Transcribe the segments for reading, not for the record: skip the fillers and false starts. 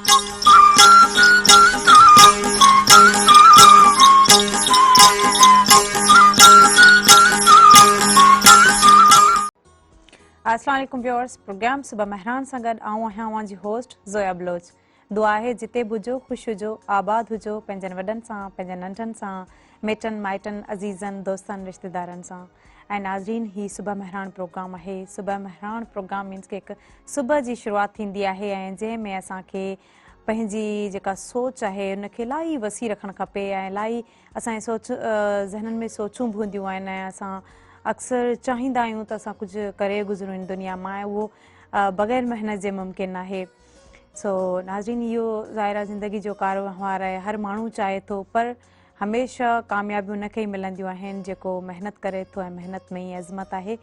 अस्सलाम वालेकुम viewers, programme सुबह महरान सां गॾु आऊं आहियां अवां जी होस्ट ज़ोया बलोच। दुआ आहे जिते बि हुजो ख़ुशि हुजो, आबाद हुजो, पंहिंजनि वॾनि सां, पंहिंजनि नंढनि सां, मिटनि माइटनि, अज़ीज़नि, दोस्तनि, रिश्तेदारनि सां। ऐं नाज़रीन, ही सुबह महरान प्रोग्राम आहे। सुबह महरान प्रोग्राम मीन्स कि हिकु सुबुह जी शुरूआति थींदी आहे ऐं जंहिंमें असांखे पंहिंजी जेका सोच आहे उनखे इलाही वसी रखणु खपे ऐं इलाही असांजे ज़हननि में सोचूं बि हूंदियूं आहिनि ऐं असां अक्सर चाहींदा आहियूं त असां कुझु करे गुज़रूं हिन दुनिया मां ऐं उहो बग़ैर महिनत जे मुमकिन आहे। सो नाज़रीन, इहो ज़ाहिरा ज़िंदगी जो कारोबार आहे, हर माण्हू चाहे थो, पर हमेशह कामयाबियूं उनखे ई मिलंदियूं आहिनि जेको महिनत करे थो ऐं महिनत में ई अज़मत आहे।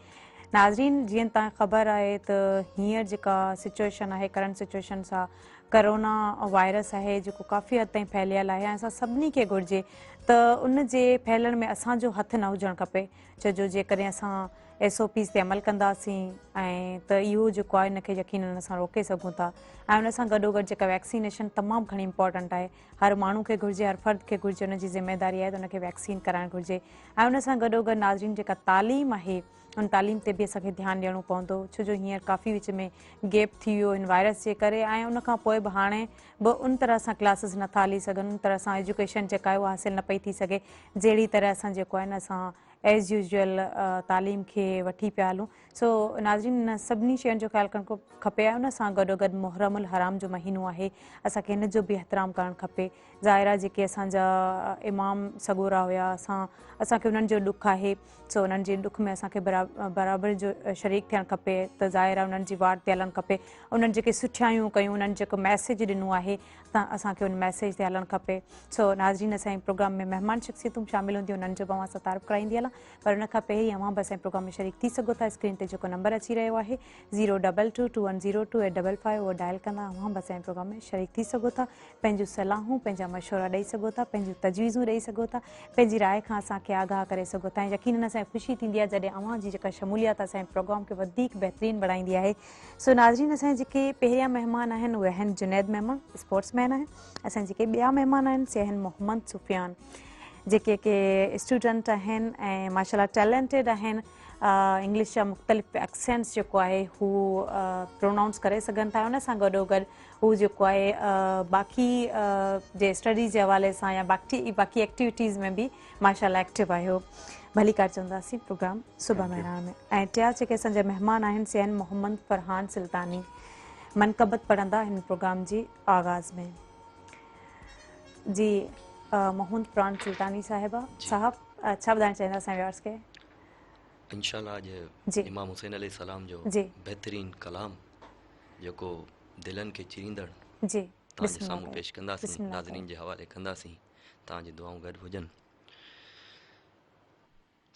नाज़रीन, जीअं तव्हांखे ख़बर आहे त हींअर जेका सिचुएशन आहे, करंट सिचुएशन सां करोना वायरस आहे जेको काफ़ी हद ताईं फैलियल आहे ऐं असां सभिनी खे घुरिजे त उन जे फैलण में असांजो हथु न हुजणु खपे। छो जो जेकॾहिं असां SOPs ते अमल कंदासीं ऐं त इहो जेको आहे इनखे यकीनन असां रोके सघूं था। ऐं उन सां गॾोगॾु जेका वैक्सीनेशन तमामु घणी इंपॉर्टेंट आहे, हर माण्हू खे घुरिजे, हर फ़र्द खे घुरिजे, उनजी ज़िमेदारी आहे त उनखे वैक्सीन कराइणु घुरिजे। ऐं उन सां गॾोगॾु नाज़रीन जेका तालीम आहे उन तालीम ते बि असांखे ध्यानु ॾियणो पवंदो, छो जो हींअर काफ़ी विच में गैप थी वियो हिन वायरस जे करे ऐं उनखां पोइ बि हाणे बि उन तरह सां क्लासिस नथा हली सघनि, उन तरह सां एजुकेशन जेका आहे उहा हासिलु न पई थी सघे जहिड़ी तरह असां जेको आहे न असां एज़ यूजुअल तालीम खे वठी पिया हलूं। सो नाज़रीन, इन सभिनी शयुनि जो ख़्यालु करणु खपे ऐं उन सां गॾोगॾु मुहर्रमुल हराम जो महीनो आहे, असांखे हिन जो बि एतिराम करणु खपे। ज़ाहिरा जेके असांजा इमाम सगोरा हुया, असांखे उन्हनि जो ॾुखु आहे, सो उन्हनि जे ॾुख में असांखे बराबरि जो शरीक थियणु खपे, त ज़ाहिर आहे उन्हनि जी वाट ते हलणु खपे। उन्हनि जेके सुठियायूं कयूं, उन्हनि जेको मैसेज ॾिनो आहे त असांखे उन मैसेज ते हलणु खपे। सो नाज़रीन, असांजे प्रोग्राम में महिमान शख़्सियतूं शामिल हूंदियूं, उन्हनि जो बि अवां सां तारीफ़ कराईंदी हलां, पर उनखां पहिरीं अवां बि असांजे प्रोग्राम में शरीक थी सघो था। स्क्रीन ते जेको नंबर अची रहियो आहे 022210285 उहो डायल कंदा अवां बि असांजे प्रोग्राम में शरीक थी सघो था। पंहिंजूं सलाहूं, पंहिंजा मशवरा ॾेई सघो था, पंहिंजूं तजवीज़ूं ॾेई सघो था, पंहिंजी राय खां असांखे आगाह करे सघो था। ऐं यकीनन असांखे ख़ुशी थींदी आहे जॾहिं अवां जी जेका शमूलियत असांजे प्रोग्राम खे वधीक बहितरीनु बणाईंदी आहे। सो नाज़रीन, असांजे जेके पहिरियां महिमान आहिनि उहे आहिनि जुनैद मेमन, स्पोर्ट्समैन आहिनि। असांजे जेके ॿिया महिमान आहिनि से आहिनि मोहम्मद सुफ़ियान, जेके के स्टूडेंट आहिनि ऐं माशाल्लाह टैलेंटेड आहिनि। इंग्लिश जा मुख़्तलिफ़ एक्सेंट्स जेको आहे हू प्रोनाउंस करे सघनि था। उन सां गॾोगॾु हू जेको आहे बाक़ी जे स्टडीज़ जे हवाले सां या बाक़ी एक्टिविटीज़ में बि माशाल्लाह एक्टिव आहियो। भली कार चवंदासीं प्रोग्राम सुबह महरान में। ऐं टिया जेके असांजा महिमान आहिनि से आहिनि मोहम्मद फरहान सुल्तानी, मनक़बत पढ़ंदा हिन प्रोग्राम जी आगाज़ में। जी मोहम्मद फरहान सुल्तानी साहिबा साहब, छा ॿुधाइणु चाहींदा असांजे व्यूअर्स खे? इंशाअल्लाह अॼु इमाम हुसैन अलैहिस्सलाम जो बहितरीन कलाम जेको दिलनि खे चीरींदड़ तव्हांजे साम्हूं पेश कंदासीं, नाज़रीन जे हवाले कंदासीं, तव्हांजी दुआऊं गॾु हुजनि।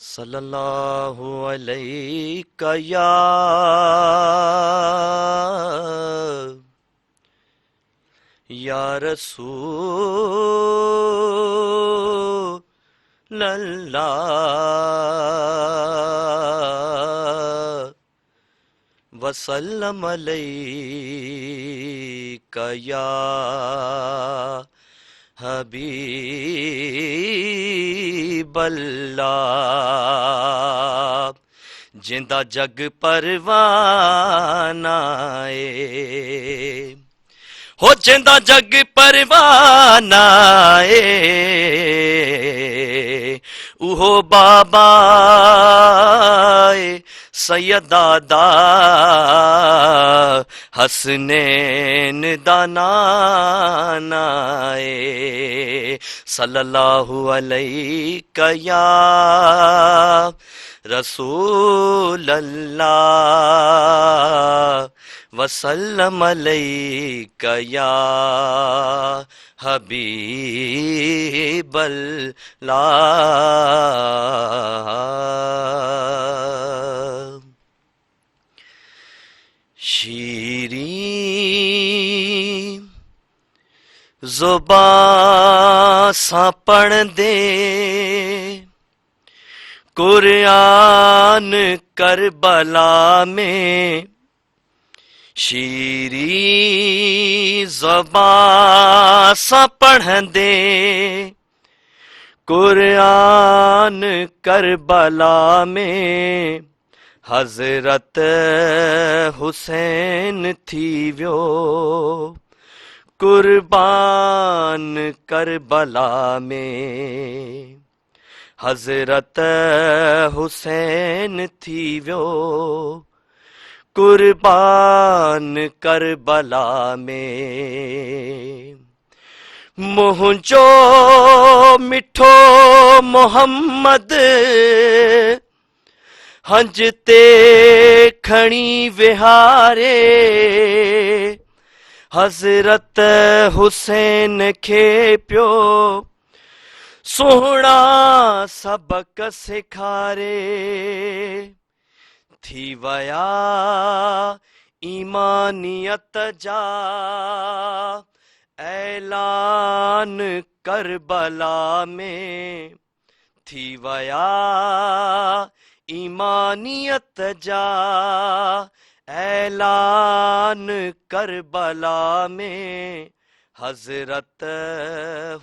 सल्लल्लाहु अलैका या रसूल अल्लाह वसल्लम अलैका या हबीब अल्लाह। जिंदा जग परवाना हो, जिंदा जग परवाना उहो बाबा सैयदा दा हसनैन दा नाना सल्लल्लाहु अलैका या रसूल अल्लाह वसल्लम अलैका या हबीब अल्लाह। शीरीं ज़ुबां सां पढ़ंदे कुरान करबला में, शीरी ज़बां सां पढ़ंदे कुरान करबला में हज़रत हुसैन थी वियो कुर्बान करबला में हज़रत हुसैन थी वियो कुर्बान करबला में मुंहिंजो मिठो मोहम्मद हंज ते खणी विहारे हज़रत हुसैन खे पियो सुहिणा सबक सेखारे थी वया ईमानियत जा ऐलान करबला में थी वया ईमानियत जा ऐलान करबला में हज़रत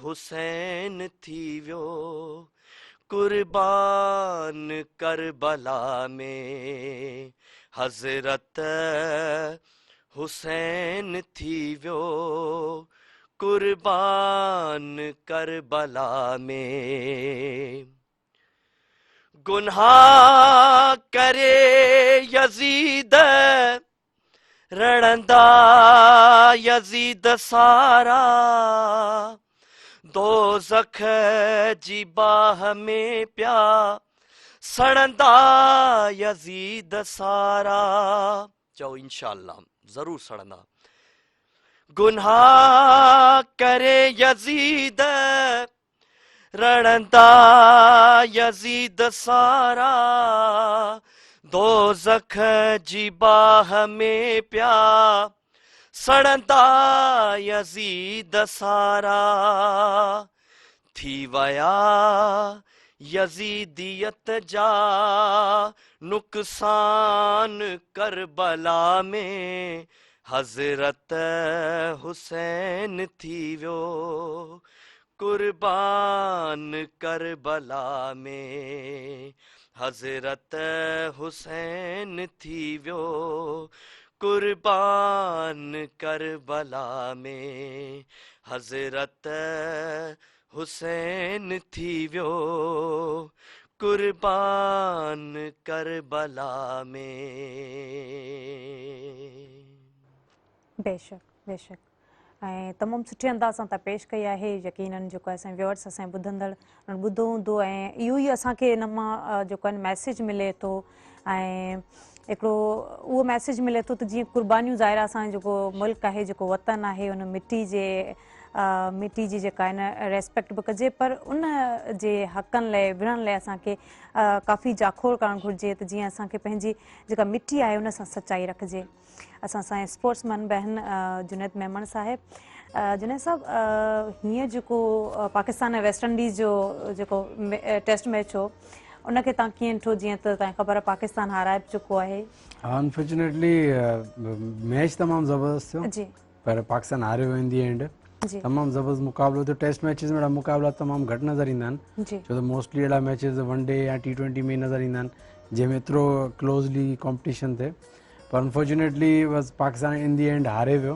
हुसैन थी वियो कुर्बान करबला में हज़रत हुसैन थी वियो कुर्बान करबला में गुनाह करे यजीद रड़ंदा यजीद सारा दोज़ख जी बाह में प्या सड़ंदा यजीद सारा चओ इंशाअल्लाह ज़रूर सड़ंदा गुनाह करे यजीद रड़ंदा यजीद सारा दोज़ख जी बाह में प्या सड़ंदा यजीद सारा थी वया यजीदियत जा नुक़सान करबला में हज़रत हुसैन थी वियो कुर्बान करबला में हज़रत हुसैन थी वियो कुर्बान करबला में हज़रत हुसैन थी वियो कुर्बान करबला में बेशक बेशक ऐं तमामु सुठे अंदाज़ सां तव्हां पेश कई आहे यकीनन जेको असां व्यूअर्स असां ॿुधंदड़ ॿुधो हूंदो ऐं इहो ई असांखे इन मां जेको आहे मैसेज मिले थो ऐं हिकिड़ो उहो मैसेज मिले थो त जीअं कुर्बानियूं ज़ाहिर असांजो जेको मुल्क आहे जेको वतन आहे उन मिट्टी जी जेका आहे न रेस्पेक्ट बि कजे पर उन जे हक़नि लाइ विढ़ण लाइ असांखे काफ़ी जाखोड़ करणु घुरिजे त जीअं असांखे पंहिंजी जेका मिट्टी आहे उन सां सचाई रखिजे असां सां स्पोर्ट्समैन बहन जुनैद मेमन साहिब जुनैद साहब हीअं जेको पाकिस्तान ऐं वेस्ट इंडीज़ जो जेको टेस्ट मैच हो उनखे तव्हां कीअं ॾिठो जीअं त तव्हांखे ख़बर आहे पाकिस्तान हाराए बि चुको आहे अनफॉर्चुनेटली मैच तमामु ज़बरदस्त थियो जी पर पाकिस्तान हारियो इन दी एंड तमामु ज़बरदस्त मुक़ाबिलो थियो टेस्ट मैचिस में मुक़ाबिला तमामु घटि नज़र ईंदा आहिनि छो त मोस्टली अहिड़ा मैचिस वन डे या T20 में नज़र ईंदा आहिनि जंहिंमें एतिरो क्लोज़ली कॉम्पिटिशन थिए पर अनफॉर्चुनेटली बस पाकिस्तान इन दी एंड हारे वियो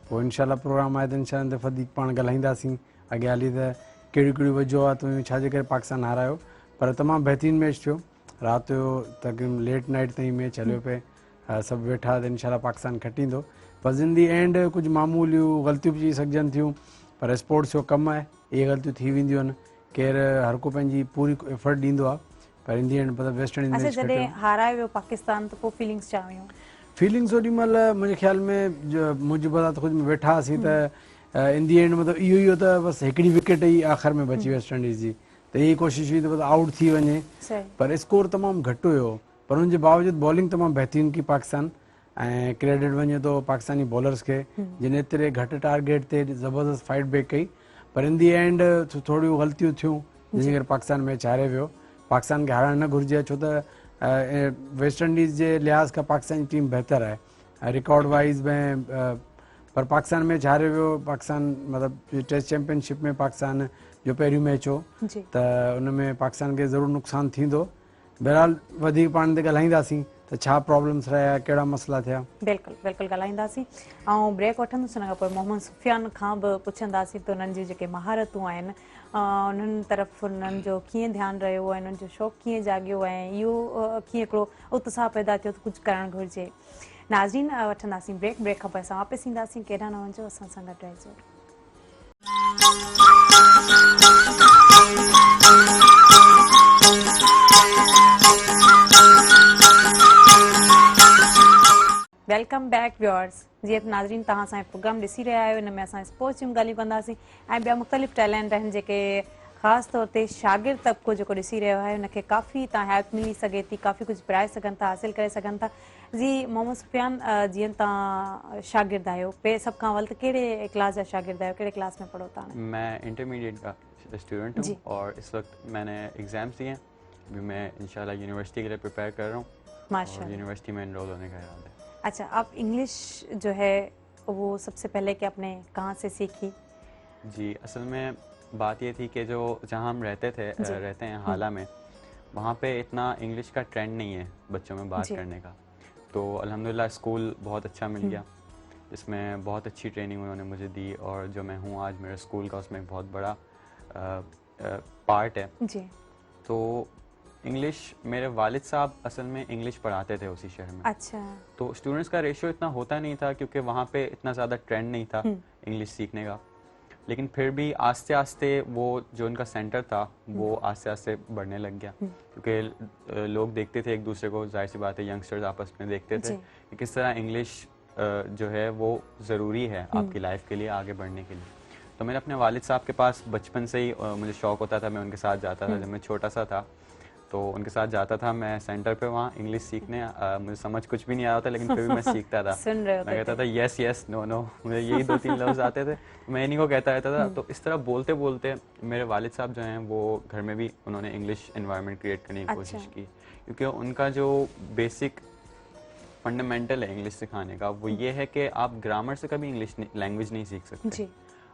पोइ इनशाला प्रोग्राम आहे त इनशाला वधीक पाण ॻाल्हाईंदासीं अॻियां हली त कहिड़ियूं कहिड़ियूं वजह आहे तुंहिंजो छाजे करे पाकिस्तान हारायो पर तमामु बहितरीनु मैच थियो राति जो तक़रीबन लेट नाइट ताईं मैच हलियो पिए सभु वेठा त इनशाला पाकिस्तान खटींदो बस इन दी एंड कुझु मामूलियूं ग़लतियूं बि थी सघजनि थियूं पर स्पोर्ट्स जो कमु आहे इहे ग़लतियूं थी वेंदियूं आहिनि केरु हर को पंहिंजी पूरी एफर्ट ॾींदो आहे पर इन दी एंड मतिलबु वेस्ट इंडीज़ मैच जॾहिं हाराए वियो पाकिस्तान त पोइ फीलिंग्स छा हुयूं फीलिंग्स ओॾी महिल मुंहिंजे ख़्याल में मुंहिंजी बरात ख़ुदि में वेठा हुआसीं त इन दी एंड मतिलबु इहो ई हो त बसि हिकिड़ी विकेट ई आख़िर में बची वेस्ट इंडीज़ जी त इहा कोशिशि हुई त बसि आउट थी वञे पर स्कोर तमामु घटि हुयो पर हुनजे बावजूदि बॉलिंग तमामु बहितरीनु की पाकिस्तान ऐं क्रेडिट वञे थो पाकिस्तानी बॉलर्स खे जिन एतिरे घटि टारगेट ते ज़बरदस्त फाइट बैक कई पर इन दी एंड थोरियूं ग़लतियूं थियूं जंहिंजे करे पाकिस्तान मैच हारे वियो पाकिस्तान खे हारणु न घुरिजे छो त वेस्ट इंडीज़ जे लिहाज़ खां पाकिस्तान जी टीम बहितरु आहे रिकॉर्ड वाइज में पर पाकिस्तान में हारे वियो। पाकिस्तान मतिलबु टेस्ट चैंपियनशिप में पाकिस्तान जो पहिरियों मैच हो त उन में पाकिस्तान खे ज़रूरु नुक़सानु थींदो। बहरहाल वधीक पाण ते ॻाल्हाईंदासीं त छा प्रॉब्लम्स रहिया, कहिड़ा मसला थिया। बिल्कुलु बिल्कुलु ॻाल्हाईंदासीं ऐं ब्रेक वठंदुसि हुन खां पोइ मोहम्मद सुफ़ियान खां बि पुछंदासीं त उन्हनि जी जेके महारतूं आहिनि उन्हनि तरफ़ उन्हनि जो कीअं ध्यानु रहियो आहे, उन्हनि जो शौक़ु कीअं जाॻियो ऐं इहो कीअं हिकिड़ो उत्साह पैदा थियो त कुझु करणु घुरिजे। नाज़रीन वठंदासीं ब्रेक खां पोइ असां वापसि ईंदासीं। केॾा न वञो, असां सां गॾु रहिजो। Welcome back viewers. जीअं त नाज़रीन तव्हां असांजो प्रोग्राम ॾिसी रहिया आहियो, हिन में असां स्पोर्ट्स जूं ॻाल्हियूं कंदासीं ऐं ॿिया मुख़्तलिफ़ टैलेंट आहिनि जेके ख़ासि तौर ते शागिर्द तबिको जेको ॾिसी रहियो आहे हुनखे काफ़ी तव्हां हेल्प मिली सघे थी, काफ़ी कुझु पढ़ाए सघनि था, हासिलु करे सघनि था। जी मोहम्मद सुफ़ियान, जीअं तव्हां शागिर्द आहियो, सभ खां अवल त कहिड़े क्लास जा शागिर्द आहियो, कहिड़े क्लास में पढ़ो था? मैं इंटरमीडिएट का स्टूडेंट हूँ और इस वक्त मैंने एग्ज़ाम्स दिए हैं। अभी मैं इंशाल्लाह यूनिवर्सिटी के लिए प्रिपेयर कर रहा हूँ। माशाल्लाह, यूनिवर्सिटी में एनरोल होने का इरादा है। अच्छा, आप इंग्लिश जो है वो सबसे पहले कि आपने कहाँ से सीखी? जी, असल में बात ये थी कि जो जहाँ हम रहते हैं हाला में, वहाँ पे इतना इंग्लिश का ट्रेंड नहीं है बच्चों में बात करने का। तो अल्हम्दुलिल्लाह स्कूल बहुत अच्छा मिल गया, जिसमें बहुत अच्छी ट्रेनिंग उन्होंने मुझे दी और जो मैं हूँ आज मेरे स्कूल का उसमें एक बहुत बड़ा पार्ट है जी। तो इंग्लिश मेरे वालिद साहब असल में इंग्लिश पढ़ाते थे उसी शहर में। अच्छा। तो स्टूडेंट्स का रेशियो इतना होता नहीं था क्योंकि वहाँ पे इतना ज़्यादा ट्रेंड नहीं था इंग्लिश सीखने का। लेकिन फिर भी आस्ते आस्ते वो जो उनका सेंटर था वो आस्ते आस्ते बढ़ने लग गया क्योंकि लोग देखते थे एक दूसरे को, जाहिर सी बात है यंगस्टर्स आपस में देखते थे कि किस तरह इंग्लिश जो है वो ज़रूरी है आपकी लाइफ के लिए, आगे बढ़ने के लिए। तो मैंने अपने वालिद साहब के पास बचपन से ही मुझे शौक़ होता था, मैं उनके साथ जाता था। जब मैं छोटा सा था तो उनके साथ जाता था मैं सेंटर पे वहाँ इंग्लिश सीखने। मुझे समझ कुछ भी नहीं आता लेकिन फिर भी मैं सीखता था। मैं कहता था यस यस नो नो, मुझे यही 2-3 लफ्ज़ आते थे, मैं इन्हीं को कहता रहता था। तो इस तरह बोलते बोलते मेरे वालिद साहब जो हैं वो घर में भी उन्होंने इंग्लिश एनवायरनमेंट क्रिएट करने की कोशिश की, क्योंकि उनका जो बेसिक फंडामेंटल है इंग्लिश सिखाने का वो ये है कि आप ग्रामर से कभी इंग्लिश लैंग्वेज नहीं सीख सकते।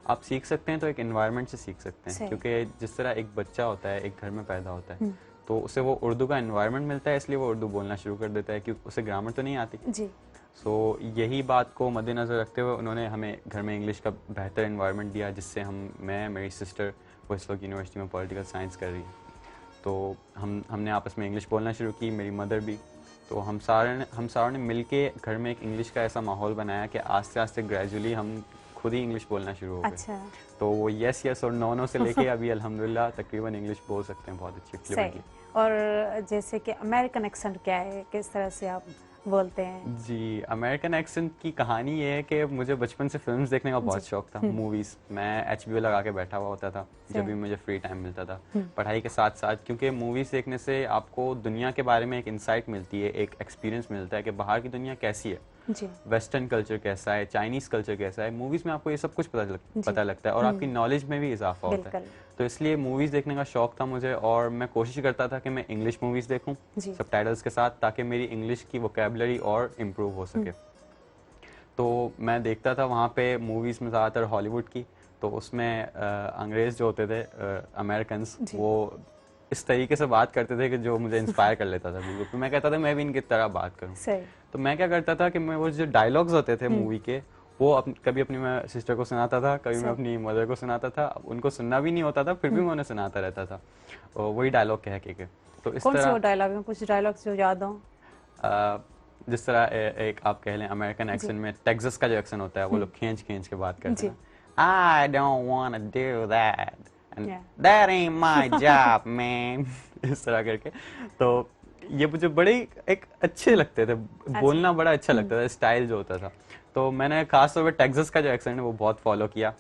आप सीख सकते हैं तो एक एनवायरनमेंट से सीख सकते हैं, क्योंकि जिस तरह एक बच्चा होता है एक घर में पैदा होता है तो उसे वो उर्दू का एनवायरनमेंट मिलता है, इसलिए वो उर्दू बोलना शुरू कर देता है क्योंकि उसे ग्रामर तो नहीं आती जी। सो यही बात को मद्देनज़र रखते हुए उन्होंने हमें घर में इंग्लिश का बेहतर एनवायरनमेंट दिया, जिससे मैं मेरी सिस्टर वो इस वक्त यूनिवर्सिटी में पॉलिटिकल साइंस कर रही है। तो हमने आपस में इंग्लिश बोलना शुरू की, मेरी मदर भी। तो हम सारों ने मिल के घर में एक इंग्लिश का ऐसा माहौल बनाया कि आस्ते आस्ते ग्रेजुअली हम खुद ही इंग्लिश बोलना शुरू हो गए। अच्छा। तो वो यस यस और नो नो से लेके अभी अल्हम्दुलिल्लाह तकरीबन इंग्लिश बोल सकते हैं बहुत अच्छी फ्लुएंटली। और जैसे कि अमेरिकन एक्सेंट क्या है, किस तरह से आप बोलते हैं? जी, अमेरिकन एक्सेंट की कहानी ये है कि मुझे बचपन से फिल्म्स देखने का बहुत शौक था, मूवीज़। मैं HBO लगा के बैठा हुआ होता था जब भी मुझे फ्री टाइम मिलता था पढ़ाई के साथ साथ, क्योंकि मूवीज़ देखने से आपको दुनिया के बारे में एक इंसाइट मिलती है, एक एक्सपीरियंस मिलता है कि बाहर की दुनिया कैसी है, वेस्टर्न कल्चर कैसा है, चाइनीज़ कल्चर कैसा है। मूवीज़ में आपको ये सब कुछ पता लगता है और आपकी नॉलेज में भी इजाफा होता है। तो इसलिए मूवीज़ देखने का शौक था मुझे और मैं कोशिश करता था कि मैं इंग्लिश मूवीज़ देखूं सबटाइटल्स के साथ, ताकि मेरी इंग्लिश की वोकैबुलरी और इम्प्रूव हो सके। तो मैं देखता था वहाँ पे मूवीज़ में ज़्यादातर हॉलीवुड की, तो उसमें अंग्रेज़ जो होते थे अमेरिकन्स, वो इस तरीके से बात करते थे कि जो मुझे इंस्पायर कर लेता था बिल्कुल। तो मैं कहता था मैं भी इनकी तरह बात करूँ। तो मैं क्या करता था कि मैं वो जो डायलॉग्स होते थे मूवी के वो कभी अपनी मैं सिस्टर को सुनाता था, कभी मैं अपनी मदर को सुनाता था। उनको सुनना भी नहीं होता था फिर भी मैं उन्हें सुनाता रहता था वही डायलॉग कह के। तो इस तरह डायलॉग में कुछ डायलॉग्स जो याद हो, जिस तरह एक आप कह लें अमेरिकन एक्सेंट में टेक्सास का जो एक्सेंट होता है वो लोग खींच के बात करते हैं। I don't want to do that and that ain't my job man इस तरह करके। तो ये मुझे बड़े एक अच्छे लगते थे, बोलना बड़ा अच्छा लगता था, स्टाइल जो होता था। तो मैंने खास तौर पे टेक्सास का जो एक्सेंट है वो बहुत फॉलो किया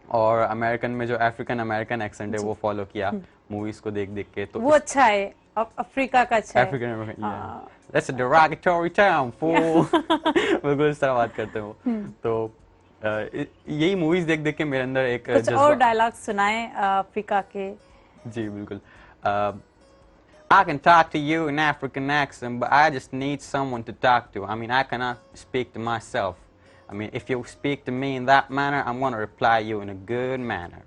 और अमेरिकन में जो अफ्रीकन अमेरिकन एक्सेंट है वो फॉलो किया मूवीज को देख के। तो वो अच्छा है, अफ्रीका का अच्छा है। African American, that's a derogatory term fool बिल्कुल इस तरह बात करते हो। तो यही मूवीज देख के मेरे अंदर एक कुछ और डायलॉग सुनाए अफ्रीका के। जी बिल्कुल। I can talk to you in African accent, but I just need someone to talk to. I mean, I cannot speak to myself. I mean, if you speak to me in that manner, I'm going to reply you in a good manner.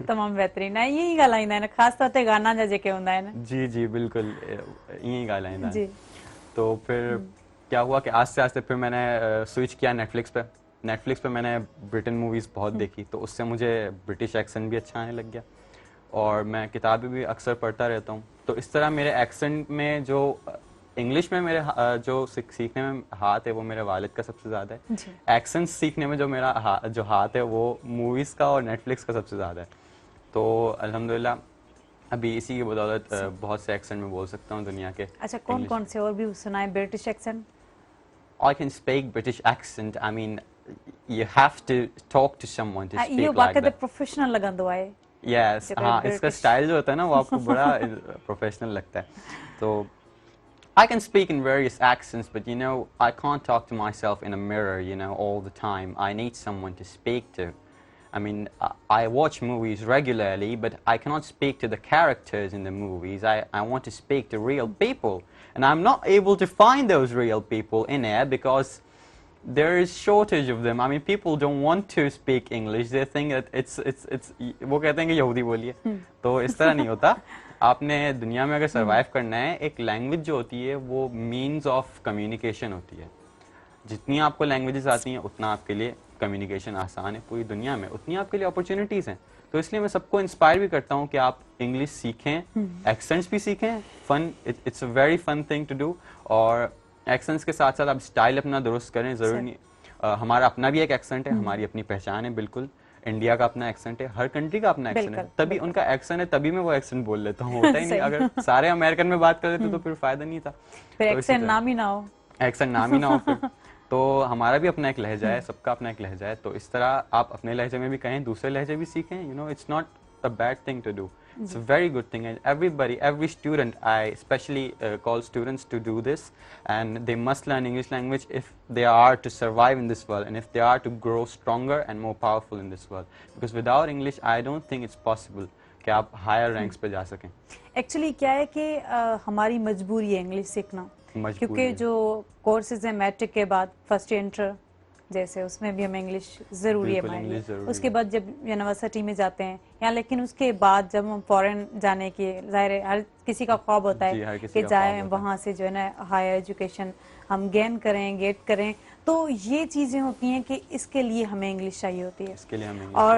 तमाम बेहतरीन है यही ॻाल्हाईंदा आहिनि ख़ासि तौर ते गाना जा जेके हूंदा आहिनि जी जी बिल्कुल यही ॻाल्हाईंदा जी तो फिर क्या हुआ कि आस्ते आस्ते फिर मैंने स्विच किया नेटफ्लिक्स पे मैंने ब्रिटेन मूवीज़ बहुत देखी तो उससे मुझे ब्रिटिश एक्सेंट भी अच्छा आने लग गया और मैं किताबें भी अक्सर पढ़ता रहता हूँ तो इस तरह मेरे एक्सेंट में जो इंग्लिश में मेरे जो सीखने में हाथ है वो मेरे वालिद का सबसे ज़्यादा है एक्सेंट सीखने में जो मेरा जो हाथ है वो मूवीज़ का और नेटफ्लिक्स का सबसे ज़्यादा है तो अल्हम्दुलिल्लाह अभी इसी की बदौलत बहुत से एक्सेंट में बोल सकता हूँ दुनिया के अच्छा कौन कौन से और भी सुनाए British accent I can speak British accent. I mean, you have to talk to someone to speak ये like वाकई that. प्रोफेशनल लगंदो है Yes, हाँ इसका स्टाइल जो होता है ना वो आपको बड़ा प्रोफेशनल लगता है तो I can speak in various accents, but you know, I can't talk to myself in a mirror, you know, all the time. I need someone to speak to. I mean, I watch movies regularly, but I cannot speak to the characters in the movies. I want to speak to real people. And I'm not able to find those real people in here because there is shortage of them. I mean, people don't want to speak English. They think that it's वो कहते हैं कि यहूदी बोलिए तो इस तरह नहीं होता आपने दुनिया में अगर सर्वाइव करना है एक लैंग्वेज जो होती है वो मीन्स ऑफ कम्युनिकेशन होती है जितनी आपको लैंग्वेजेस आती हैं उतना आपके लिए कम्युनिकेशन आसान है पूरी दुनिया में उतनी आपके लिए अपॉर्चुनिटीज़ हैं तो इसलिए मैं सबको इंस्पायर भी करता हूँ कि आप इंग्लिश सीखें एक्सेंट्स भी सीखें fun it's a very fun thing to do और एक्सेंट्स के साथ साथ आप स्टाइल अपना दुरुस्त करें ज़रूरी नहीं हमारा अपना भी एक एक्सेंट है हमारी अपनी पहचान है बिल्कुल इंडिया का अपना एक्सेंट है हर कंट्री का अपना एक्सेंट है तभी उनका एक्सेंट है तभी मैं वो एक्सेंट बोल लेता हूँ होता ही नहीं अगर सारे अमेरिकन में बात कर देते तो फिर फायदा नहीं था एक्सेंट नाम ही ना हो एक्सेंट नाम ही ना हो फिर तो हमारा भी अपना एक लहजा है सबका अपना एक लहजा है तो इस तरह आप अपने लहजे में भी कहें दूसरे लहजे भी सीखें you know it's not a bad thing to do it's a very good thing and every student I especially call students to do this and they must learn English language if they are to survive in this world and if they are to grow stronger and more powerful in this world because without English I don't think it's possible कि आप higher ranks पे जा सकें actually क्या है कि हमारी मजबूरी है इंग्लिश सीखना क्योंकि जो कोर्सेज हैं मैट्रिक के बाद फर्स्ट इंटर जैसे उसमें भी हमें इंग्लिश ज़रूरी है हमारे लिए उसके बाद जब यूनिवर्सिटी में जाते हैं या लेकिन उसके बाद जब हम फॉरेन जाने की ज़ाहिर है हर किसी का ख्वाब होता है कि जाएं वहाँ से जो है ना हायर एजुकेशन हम गेन करें करें तो ये चीज़ें होती हैं कि इसके लिए हमें इंग्लिश चाहिए होती है इसके लिए हमें और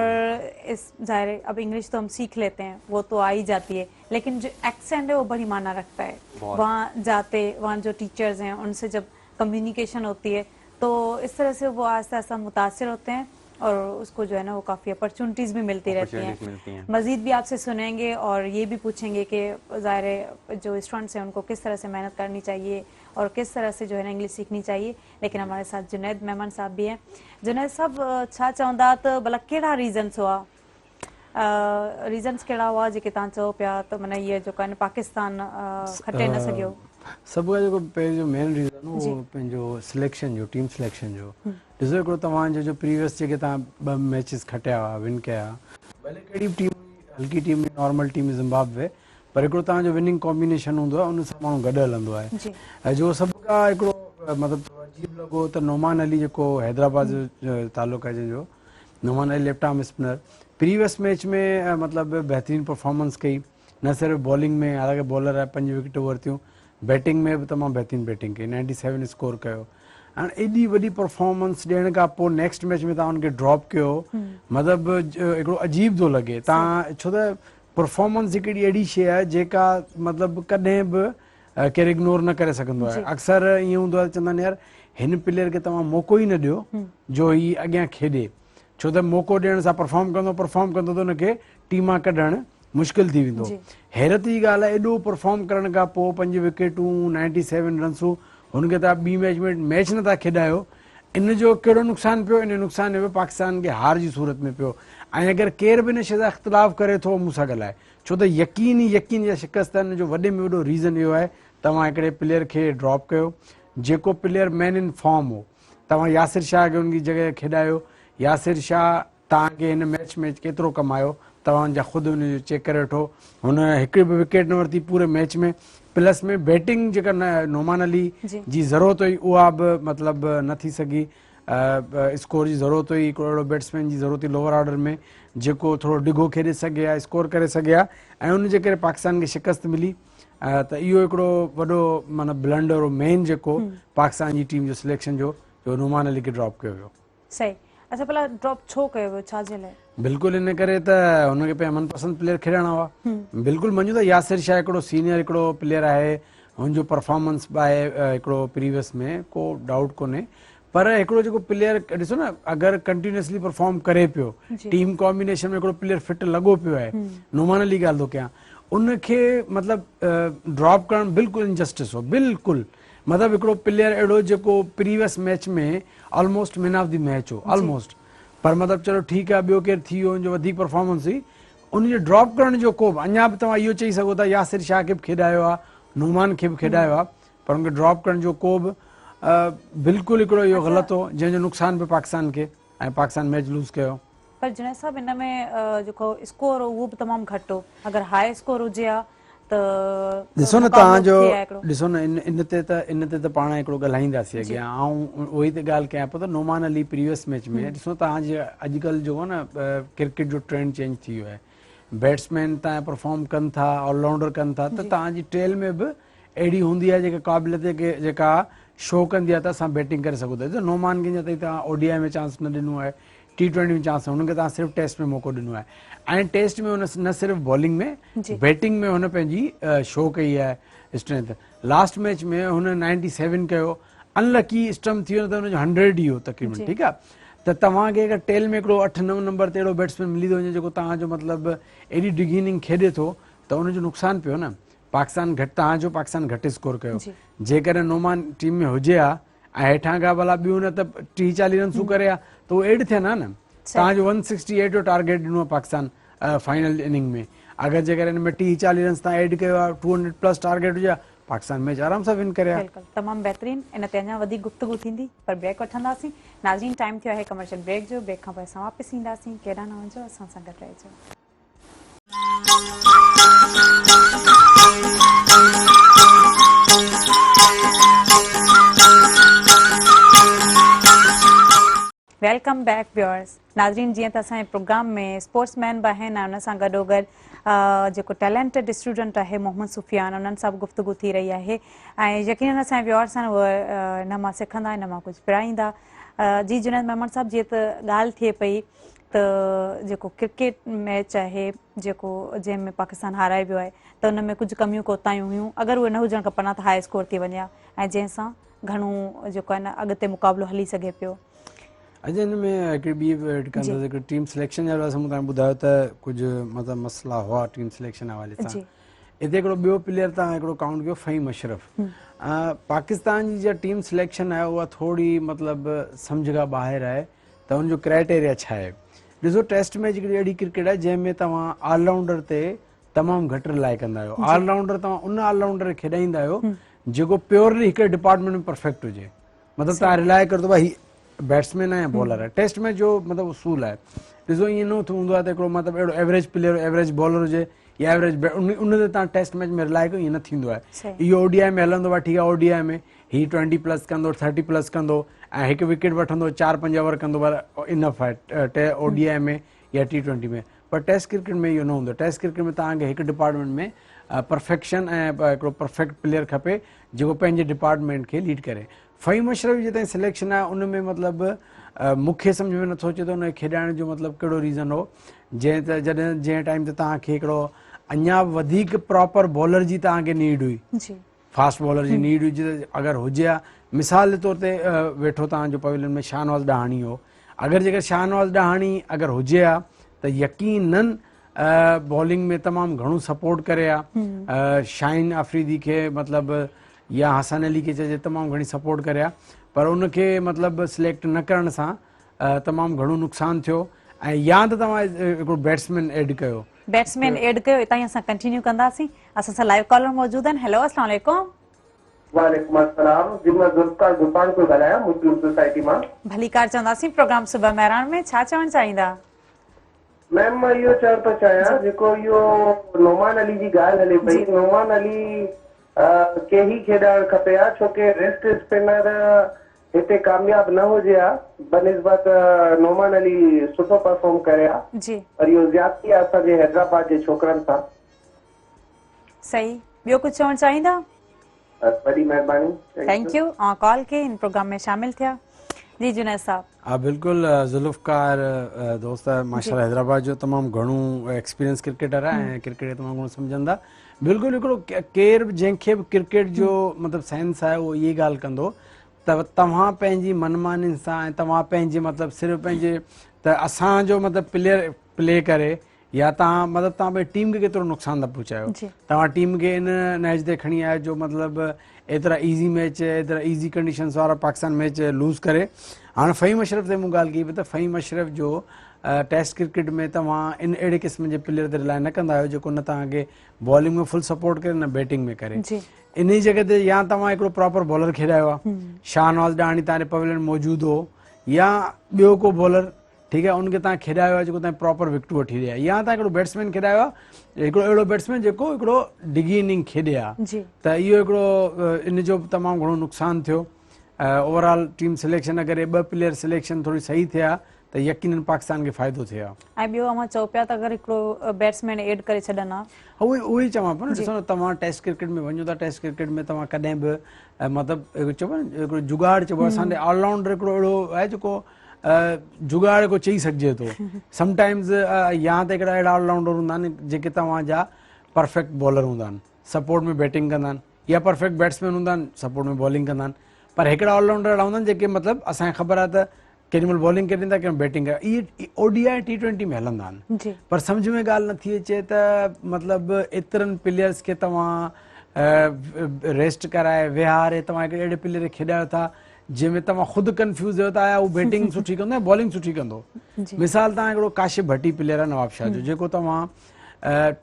इस ज़ाहिर है अब इंग्लिश तो हम सीख लेते हैं वो तो आ ही जाती है लेकिन जो एक्सेंट है वो बड़ी माना रखता है वहाँ जाते वहाँ जो टीचर्स हैं उनसे जब कम्युनिकेशन होती है तो इस तरह से वो आस्ते आस्ते मुतासिर होते हैं और उसको जो है ना वो काफ़ी अपॉर्चुनिटीज़ भी मिलती रहती हैं मज़ीद भी आपसे सुनेंगे और ये भी पूछेंगे कि ज़ाहिर है जो स्टूडेंट्स हैं उनको किस तरह से मेहनत करनी चाहिए और किस तरह से जो है ना इंग्लिश सीखनी चाहिए लेकिन हमारे साथ जुनैद मेमन साहब भी हैं जुनैद साहब छा चवंदा त भला कहिड़ा रीज़न्स हुआ रीज़न्स कहिड़ा हुआ जेके तव्हां चओ पिया त माना इहे जेको आहे पाकिस्तान खटे न सघियो सभु खां जेको पंहिंजो मेन रीज़न हो पंहिंजो सिलेक्शन जो टीम सिलेक्शन जो ॾिसो हिकिड़ो तव्हांजो जो प्रीवियस जेके तव्हां 2 मैचिस खटिया हुआ विन कया भले कहिड़ी बि टीम हल्की टीम नॉर्मल टीम ज़िम्बाब्वे पर हिकिड़ो तव्हांजो विनिंग कॉम्बिनेशन हूंदो आहे उन सां माण्हू गॾु हलंदो आहे ऐं जो सभु खां हिकिड़ो मतिलबु अजीब लॻो त नोमान अली जेको हैदराबाद जो तालुक आहे जंहिंजो Noman Ali left arm spinner previous match में मतलब बेहतरीन परफॉर्मेंस कई न सिर्फ बॉलिंग में हालांकि बॉलर आहे 5 विकेटूं वरितियूं बैटिंग में भी तमामु बेहतरीन बैटिंग कई 97 स्कोर कयो हाणे एॾी वॾी परफॉर्मेंस ॾियण खां पोइ नेक्स्ट मैच में तव्हां हुनखे ड्रॉप कयो मतिलबु हिकिड़ो अजीब थो लॻे तव्हां छो त परफॉर्मेंस हिकिड़ी अहिड़ी शइ आहे जेका मतिलबु कॾहिं बि केरु इग्नोर न करे सघंदो आहे अक्सर ईअं हूंदो आहे चवंदा आहिनि यार हिन प्लेयर खे तव्हां मौक़ो ई न ॾियो जो हीउ अॻियां खेॾे छो त मौक़ो ॾियण सां परफॉर्म कंदो त हुनखे टीमां कढणु मुश्किल थी वेंदो हैरत जी ॻाल्हि आहे एॾो परफॉर्म करण खां पोइ 5 विकेटूं 97 रन्सूं हुनखे तव्हां ॿी मैच में मैच नथा खेॾायो इन जो कहिड़ो नुक़सानु पियो इन नुक़सान में पाकिस्तान खे हार जी सूरत में पियो ऐं अगरि केर बि इन शइ सां इख़्तिलाफ़ करे थो मूंसां ॻाल्हाए छो त यकीन जा शिकस्त आहिनि जो वॾे में वॾो रीज़न इहो आहे तव्हां हिकिड़े प्लेयर खे ड्रॉप कयो जेको प्लेयर मैन इन फॉर्म हो तव्हां यासिर शाह खे हुनजी जॻह खेॾायो यासिर शाह तव्हांखे हिन मैच में केतिरो कमायो तव्हांजा ख़ुदि हुन चेक करे वठो, हुन हिकिड़ी बि विकेट न वरिती पूरे मैच में, प्लस में बैटिंग जेका नोमान अली जी ज़रूरत हुई उहा बि मतिलबु न थी सघी, स्कोर जी ज़रूरत हुई, हिकिड़ो अहिड़ो बैट्समैन जी ज़रूरत हुई लोअर ऑर्डर में जेको थोरो डिघो खेॾे सघे हा, स्कोर करे सघे हा, ऐं उनजे करे पाकिस्तान खे शिकस्त मिली। त इहो हिकिड़ो वॾो माना ब्लंडर मेन जेको पाकिस्तान जी टीम जो सिलेक्शन जो नुमान अली खे ड्रॉप कयो वियो। सही। अच्छा भला ड्रॉप छो कयो वियो, छाजे लाइ? बिल्कुलु इन करे त हुनखे पंहिंजा मनपसंद प्लेयर खेॾणा हुआ। बिल्कुलु मञूं था यासिर शाह हिकिड़ो सीनियर हिकिड़ो प्लेयर आहे, हुनजो परफॉर्मेंस बि आहे हिकिड़ो प्रीवियस में, को डाउट कोन्हे, पर हिकिड़ो जेको प्लेयर ॾिसो न अगरि कंटिन्यूसली परफॉर्म करे पियो, टीम कॉम्बिनेशन में हिकिड़ो प्लेयर फिट लॻो पियो आहे, नुमान अली ॻाल्हि थो कयां, उनखे मतिलबु ड्रॉप करणु बिल्कुलु इनजस्टिस हो, बिल्कुलु। मतिलबु हिकिड़ो प्लेयर अहिड़ो जेको प्रीवियस मैच में almost man of the match हो ऑलमोस्ट, पर मतिलबु चलो ठीकु आहे ॿियो केरु थी वियो हुनजो वधीक परफॉर्मेंस हुई, उनजो ड्रॉप करण जो को बि अञा बि तव्हां इहो चई सघो था यासिर शाह खे बि खेॾायो आहे, नुमान खे बि खेॾायो आहे, पर हुनखे ड्रॉप करण जो को बि बिल्कुलु हिकिड़ो इहो ग़लति हो जंहिंजो नुक़सान बि पाकिस्तान खे, ऐं पाकिस्तान मैच लूज़ कयो। पर जुनैद साहब हिन में जेको स्कोर हो उहो बि तमामु घटि हो, अगरि हाई स्कोर हुजे हा त ॾिसो न तव्हांजो, ॾिसो न इन ते त पाण हिकिड़ो ॻाल्हाईंदासीं अॻियां, ऐं उहो ई त ॻाल्हि कयां पियो त नुमान अली प्रीवियस मैच में ॾिसो तव्हांजे अॼुकल्ह जेको न क्रिकेट जो ट्रेंड चेंज थी वियो आहे, बैट्समैन तव्हां परफॉर्म कनि था, ऑलराउंडर कनि था, त तव्हांजी टेल में बि अहिड़ी हूंदी आहे जेका क़ाबिलियत जेका शो कंदी आहे त असां बैटिंग करे सघूं था। नोमान खे ताईं तव्हां ओडीआई में चांस न ॾिनो आहे, T20 में चांस आहे, हुनखे तव्हां सिर्फ़ु टेस्ट में मौक़ो ॾिनो आहे, ऐं टेस्ट में हुन न सिर्फ़ु बॉलिंग में बैटिंग में हुन पंहिंजी शो कई आहे स्ट्रेंथ। लास्ट मैच में हुन 97 कयो, अनलकी स्टम्प थी वियो त हुनजो 100 ई हो तक़रीबन, ठीकु आहे। त तव्हांखे अगरि टेल में हिकिड़ो 8-9 नंबर ते अहिड़ो बैट्समैन मिली थो वञे जेको तव्हांजो मतिलबु एॾी डिघी इनिंग खेॾे थो, त हुनजो नुक़सानु पियो न, पाकिस्तान घटि, तव्हांजो पाकिस्तान घटि स्कोर कयो। जेकॾहिं नोमान टीम में हुजे हा ऐं हेठां खां भला ॿियूं न त 30-40 रन्सूं करे हा त उहो एड थियनि हा न। तव्हांजो 168 जो टारगेट ॾिनो आहे पाकिस्तान फाइनल इनिंग में, अगरि जेकर हिन में 30-40 रन्स तव्हां एड कयो आहे, 200+ टारगेट हुजे, पाकिस्तान मैच आराम सां विन करे। बिल्कुलु तमामु बहितरीन। इन ते अञा वधीक गुफ़्तगू थींदी, पर ब्रेक वठंदासीं। नाज़रीन टाइम थियो आहे कमर्शियल ब्रेक जो, ब्रेक खां पोइ असां वापसि ईंदासीं, केॾा न वञो, असां सां गॾु रहिजो। Welcome back viewers. नाज़रीन जीअं त असांजे प्रोग्राम में स्पोर्ट्समैन बि आहिनि ऐं हुन सां गॾोगॾु जेको टैलेंटेड स्टूडेंट आहे मोहम्मद सुफ़ियान, उन्हनि सां बि गुफ़्तगू थी रही आहे, ऐं यकीनन असांजे व्यूअर्स आहिनि उहे हिन मां सिखंदा, हिन मां कुझु पिराईंदा। जी जुनैद मेमन साहब, जीअं त ॻाल्हि थिए पई त जेको क्रिकेट मैच आहे जेको जंहिंमें पाकिस्तान हाराए वियो आहे, त हुन में कुझु कमियूं कोताहियूं हुयूं, अगरि उहे न हुजणु खपनि हा त हाई स्कोर थी वञे हा, ऐं जंहिंसां घणो जेको आहे न अॻिते मुक़ाबिलो हली सघे पियो। अॼु हिन में हिकिड़ी ॿी बि एड कंदो, हिकिड़ी टीम सिलेक्शन जे हवाले सां मूं तव्हां ॿुधायो त कुझु मतिलबु मसइला हुआ टीम सिलेक्शन हवाले सां। हिते हिकिड़ो ॿियो प्लेयर तव्हां हिकिड़ो काउंट कयो, फ़हीम अशरफ। पाकिस्तान जी जेका टीम सिलेक्शन आहे उहा थोरी मतिलबु सम्झ खां ॿाहिरि आहे, त हुनजो क्राइटेरिया छा आहे। ॾिसो टेस्ट मैच हिकिड़ी अहिड़ी क्रिकेट आहे जंहिंमें तव्हां ऑलराउंडर ते तमामु घटि रिलाए कंदा आहियो। ऑलराउंडर तव्हां उन ऑलराउंडर खे खेॾाईंदा आहियो जेको प्योरली हिकु डिपार्टमेंट में परफेक्ट हुजे, मतिलबु तव्हां रिलाए करो त भाई बैट्समैन आहे या बॉलर आहे। टेस्ट मैच जो मतिलबु उसूल आहे, ॾिसो ईअं न हूंदो आहे त हिकिड़ो मतिलबु अहिड़ो एवरेज प्लेयर एवरेज बॉलर हुजे या एवरेज उन ते तव्हां टेस्ट मैच में रिलाए कयो, ईअं न थींदो आहे। इहो ओडीआई में हलंदो आहे, ठीकु आहे, ओडीआई में हीउ 20+ कंदो, 30+ कंदो ऐं हिकु विकेट वठंदो, 4-5 ओवर कंदो, पर इनफ आहे ओडीआई में या T20 में। पर टेस्ट क्रिकेट में इहो न हूंदो। टेस्ट क्रिकेट में तव्हांखे हिकु डिपार्टमेंट में परफेक्शन ऐं हिकिड़ो परफेक्ट प्लेयर खपे जेको पंहिंजे डिपार्टमेंट खे लीड करे। फ़हीम अशरफ जी ताईं सिलेक्शन आहे, उन में मतिलबु मूंखे सम्झ में नथो अचे त हुनखे खेॾाइण जो मतिलबु कहिड़ो रीज़न हो, जंहिं टाइम ते तव्हांखे हिकिड़ो अञा वधीक प्रॉपर बॉलर जी तव्हांखे नीड हुई, फास्ट बॉलर जी नीड हुई। अगरि हुजे हा, मिसाल जे तौर ते वेठो तव्हांजो पवेलियन में शाहनवाज़ ॾाहाणी हो, अगरि जेकर शाहनवाज़ ॾाहाणी अगरि हुजे हा त यकीनन बॉलिंग में तमामु घणो सपोर्ट करे हा, शाहीन अफरीदी खे मतिलबु या हसन अली खे चइजे तमामु घणी सपोर्ट करे हा, पर उनखे मतिलबु सिलेक्ट न करण सां तमामु घणो नुक़सानु थियो। ऐं या त तव्हां हिकिड़ो बैट्समैन एड कयो, बैट्समैन एड कयो, हितां ई असां कंटिन्यू कंदासीं। असां सां लाइव कॉलर मौजूद आहिनि। हेलो, अस्सलाम वालेकुम। वालेकुम अस्सलाम जी, मां ज़ुल्फ़िकार गुलपान पियो ॻाल्हायां मुस्लिम सोसाइटी मां। भली कार चवंदासीं, प्रोग्राम सुबह महिरान में छा चवणु चाहींदा? मैम मां इहो चवण थो चाहियां जेको इहो नोमान अली जी ॻाल्हि हले पई, नोमान अली के ही खेॾणु खपे हा, छोकी रेस्ट स्पिनर हिते कामयाब न हुजे हा बनिस्बत नोमान अली सुठो परफॉर्म करे हा जी, पर इहो ज्यादती आहे असांजे हैदराबाद जे छोकिरनि सां। सही। ॿियो कुझु चवणु चाहींदा? वॾी महिरबानी, थैंक यू कॉल के इन प्रोग्राम में शामिल थिया। जी जुनैद साहब। हाँ बिल्कुल, ज़ुल्फ़कार दोस्त माशाल्लाह हैदराबाद जो तमामु घणो एक्सपीरियंस क्रिकेटर आहे ऐं क्रिकेट तमामु घणो सम्झंदा। बिल्कुलु हिकिड़ो केरु बि जंहिंखे बि क्रिकेट जो मतिलबु सेंस आहे उहो इहे ॻाल्हि कंदो त तव्हां पंहिंजी मनमानी सां ऐं तव्हां पंहिंजे मतिलबु सिर्फ़ु पंहिंजे त असांजो मतिलबु प्लेयर प्ले करे या तव्हां मतिलबु तव्हां भई टीम खे केतिरो नुक़सानु था पहुचायो, तव्हां टीम खे इन मैच ते खणी आयो जो मतिलबु एतिरा ईज़ी मैच एतिरा ईज़ी कंडीशन्स वारा पाकिस्तान मैच लूज़ करे। हाणे फ़हीम अशरफ ते मूं ॻाल्हि कई त फ़हीम अशरफ जो टेस्ट क्रिकेट में तव्हां इन अहिड़े क़िस्म जे प्लेयर ते रिलाए न कंदा आहियो जेको न तव्हांखे बॉलिंग में फुल सपोर्ट करे न बैटिंग में करे। इन जी जॻह ते या तव्हां हिकिड़ो प्रॉपर बॉलर खेॾायो आहे, शाहनवाज़ ॾाणी तव्हांजे पवेलियन मौजूदु हो, या ॿियो को बॉलर ठीकु आहे उनखे तव्हां खेॾायो आहे जेको तव्हां प्रॉपर विकेट वठी ॾिए, या तव्हां हिकिड़ो बैट्समैन खेॾायो आहे हिकिड़ो अहिड़ो बैट्समैन जेको हिकिड़ो डिघी इनिंग खेॾे आहे, त इहो हिकिड़ो इन जो तमामु घणो नुक़सानु थियो। ओवरऑल टीम सिलेक्शन अगरि ॿ प्लेयर सिलेक्शन थोरी सही थिया त यकीनन पाकिस्तान खे फ़ाइदो थियो आहे। ऐं ॿियो अवां चओ पिया त अगरि हिकिड़ो बैट्समैन एड करे छॾनि हा, उहो ई चवां पियो न, ॾिसो न तव्हां टेस्ट क्रिकेट में वञो था, टेस्ट क्रिकेट में तव्हां कॾहिं बि मतिलबु चइबो न हिकिड़ो जुगाड़ चइबो आहे, असांजे ऑलराउंडर हिकिड़ो अहिड़ो आहे जेको जुगाड़ को चई सघिजे थो। समटाइम्स या त हिकिड़ा अहिड़ा ऑलराउंडर हूंदा आहिनि जेके तव्हांजा परफेक्ट बॉलर हूंदा आहिनि, सपोर्ट में बैटिंग कंदा आहिनि, या परफेक्ट बैट्समैन हूंदा आहिनि, सपोर्ट में बॉलिंग कंदा आहिनि, पर हिकिड़ा ऑलराउंडर अहिड़ा हूंदा आहिनि जेके मतिलबु असांखे ख़बर आहे त केॾी महिल बॉलिंग करे ॾींदा केॾी महिल बैटिंग करे, इहे ODI T20 में हलंदा आहिनि, पर सम्झ में ॻाल्हि नथी अचे त मतिलबु एतिरनि प्लेयर्स खे तव्हां रेस्ट कराए विहारे तव्हां हिकिड़े अहिड़े प्लेयर खे खेॾायो था जंहिंमें तव्हां ख़ुदि कंफ्यूज़ थियो था उहो बैटिंग सुठी कंदो ऐं बॉलिंग सुठी कंदो। मिसाल तव्हां हिकिड़ो काशिफ भट्टी प्लेयर आहे नवाब शाह जो, जेको तव्हां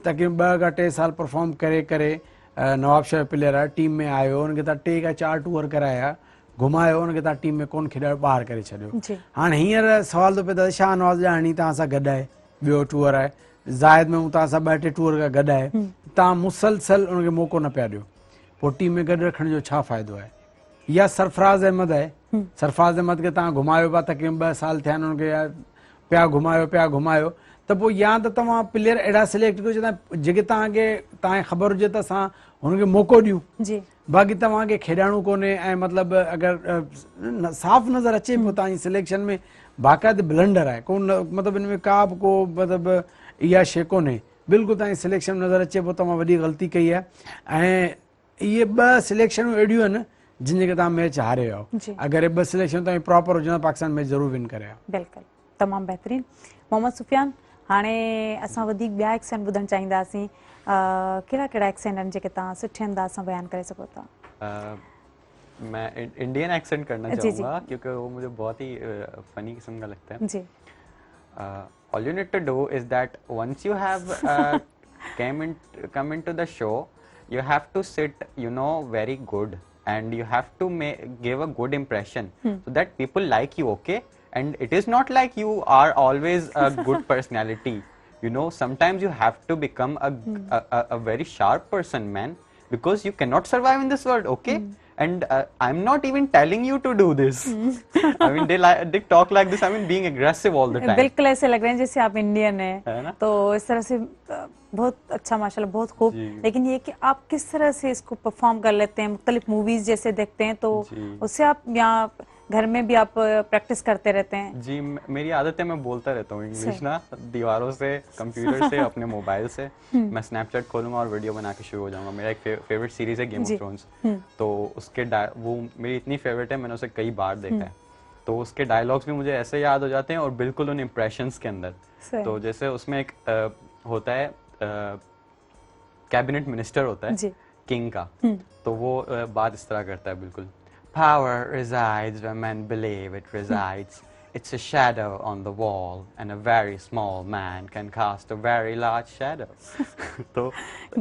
तक़रीबन 2 खां 3 साल परफॉर्म करे करे नवाब शाह प्लेयर आहे, टीम में आयो, हुनखे तव्हां 3 खां 4 टूर कराया, घुमायो, हुनखे तव्हां टीम में कोन खेॾायो, ॿाहिरि करे छॾियो। हाणे हींअर सवाल थो पए त शाहनवाज़ ॼाणी तव्हां सां गॾु आहे, ॿियो टूर आहे, ज़ाहिद में तव्हां सां 2-3 टूर खां गॾु आहे, तव्हां मुसलसल हुनखे मौक़ो न पिया ॾियो, पोइ टीम में गॾु रखण जो छा फ़ाइदो आहे? या सरफराज़ अहमद आहे, सरफराज़ अहमद खे तव्हां घुमायो पिया, तक़रीबन 2 साल थिया आहिनि हुनखे पिया घुमायो, त पोइ या त तव्हां प्लेयर अहिड़ा सिलेक्ट कयो जेके तव्हांखे ख़बर हुजे त असां हुनखे मौक़ो ॾियूं, बाक़ी तव्हांखे खेॾाइणो कोन्हे ऐं मतिलबु अगरि साफ़ नज़र अचे पोइ तव्हांजी सिलेक्शन में बाक़ाइदे ब्लंडर आहे कोन, मतिलबु हिन में का बि को मतिलबु इहा शइ कोन्हे, बिल्कुलु तव्हांजी सिलेक्शन में नज़र अचे पोइ तव्हां वॾी ग़लती कई आहे। ऐं इहे 2 सिलेक्शनूं अहिड़ियूं आहिनि जिन खे तव्हां मैच हारे वियो, अगरि 2 सिलेक्शन तव्हां प्रॉपर हुजनि त पाकिस्तान मैच ज़रूरु विन करे। बिल्कुलु तमामु बहितरीनु। मोहम्मद सुफ़ियान, हाणे असां वधीक ॿिया एक्सेंट ॿुधणु चाहींदासीं, कहिड़ा कहिड़ा एक्सेंट आहिनि जेके तव्हां सुठे अंदाज़ सां बयानु करे सघो था? मैं इंडियन एक्सेंट करना चाहूँगा क्योंकि वो मुझे बहुत ही फनी किस्म का लगता है। जी। All you need to do is that once you have come into the show, you have to sit, very good, and you have to give a good impression so that people like you, okay? And it is not like you are always a good personality. Sometimes you have to become a very sharp person, man, because you cannot survive in this world, okay? And I'm not even telling you to do this. I mean, they talk like this. I mean, being aggressive all the time. बिल्कुल ऐसे लग रहे हैं जैसे आप Indian हैं, तो इस तरह से बहुत अच्छा माशाल्लाह, बहुत खूब। लेकिन ये कि आप किस तरह से इसको परफॉर्म कर लेते हैं, मुख्तलिफ मूवीज जैसे देखते हैं, तो उससे आप यहाँ घर में भी आप प्रैक्टिस करते रहते हैं? जी, मेरी आदत है, मैं बोलता रहता हूँ इंग्लिश ना, दीवारों से, कंप्यूटर से, अपने मोबाइल से। मैं स्नैपचैट खोलूंगा और वीडियो बना के शुरू हो जाऊंगा। मेरा एक फेवरेट सीरीज है गेम ऑफ थ्रोन्स, तो उसके वो मेरी इतनी फेवरेट है, मैंने उसे कई बार देखा है, तो उसके डायलॉग्स भी मुझे ऐसे याद हो जाते हैं और बिल्कुल उन इम्प्रेशंस के अंदर। तो जैसे उसमें एक होता है कैबिनेट मिनिस्टर होता है किंग का, तो वो बात इस तरह करता है बिल्कुल, Power resides where men believe it resides. It's a shadow on the wall, and a very small man can cast a very large shadow. तो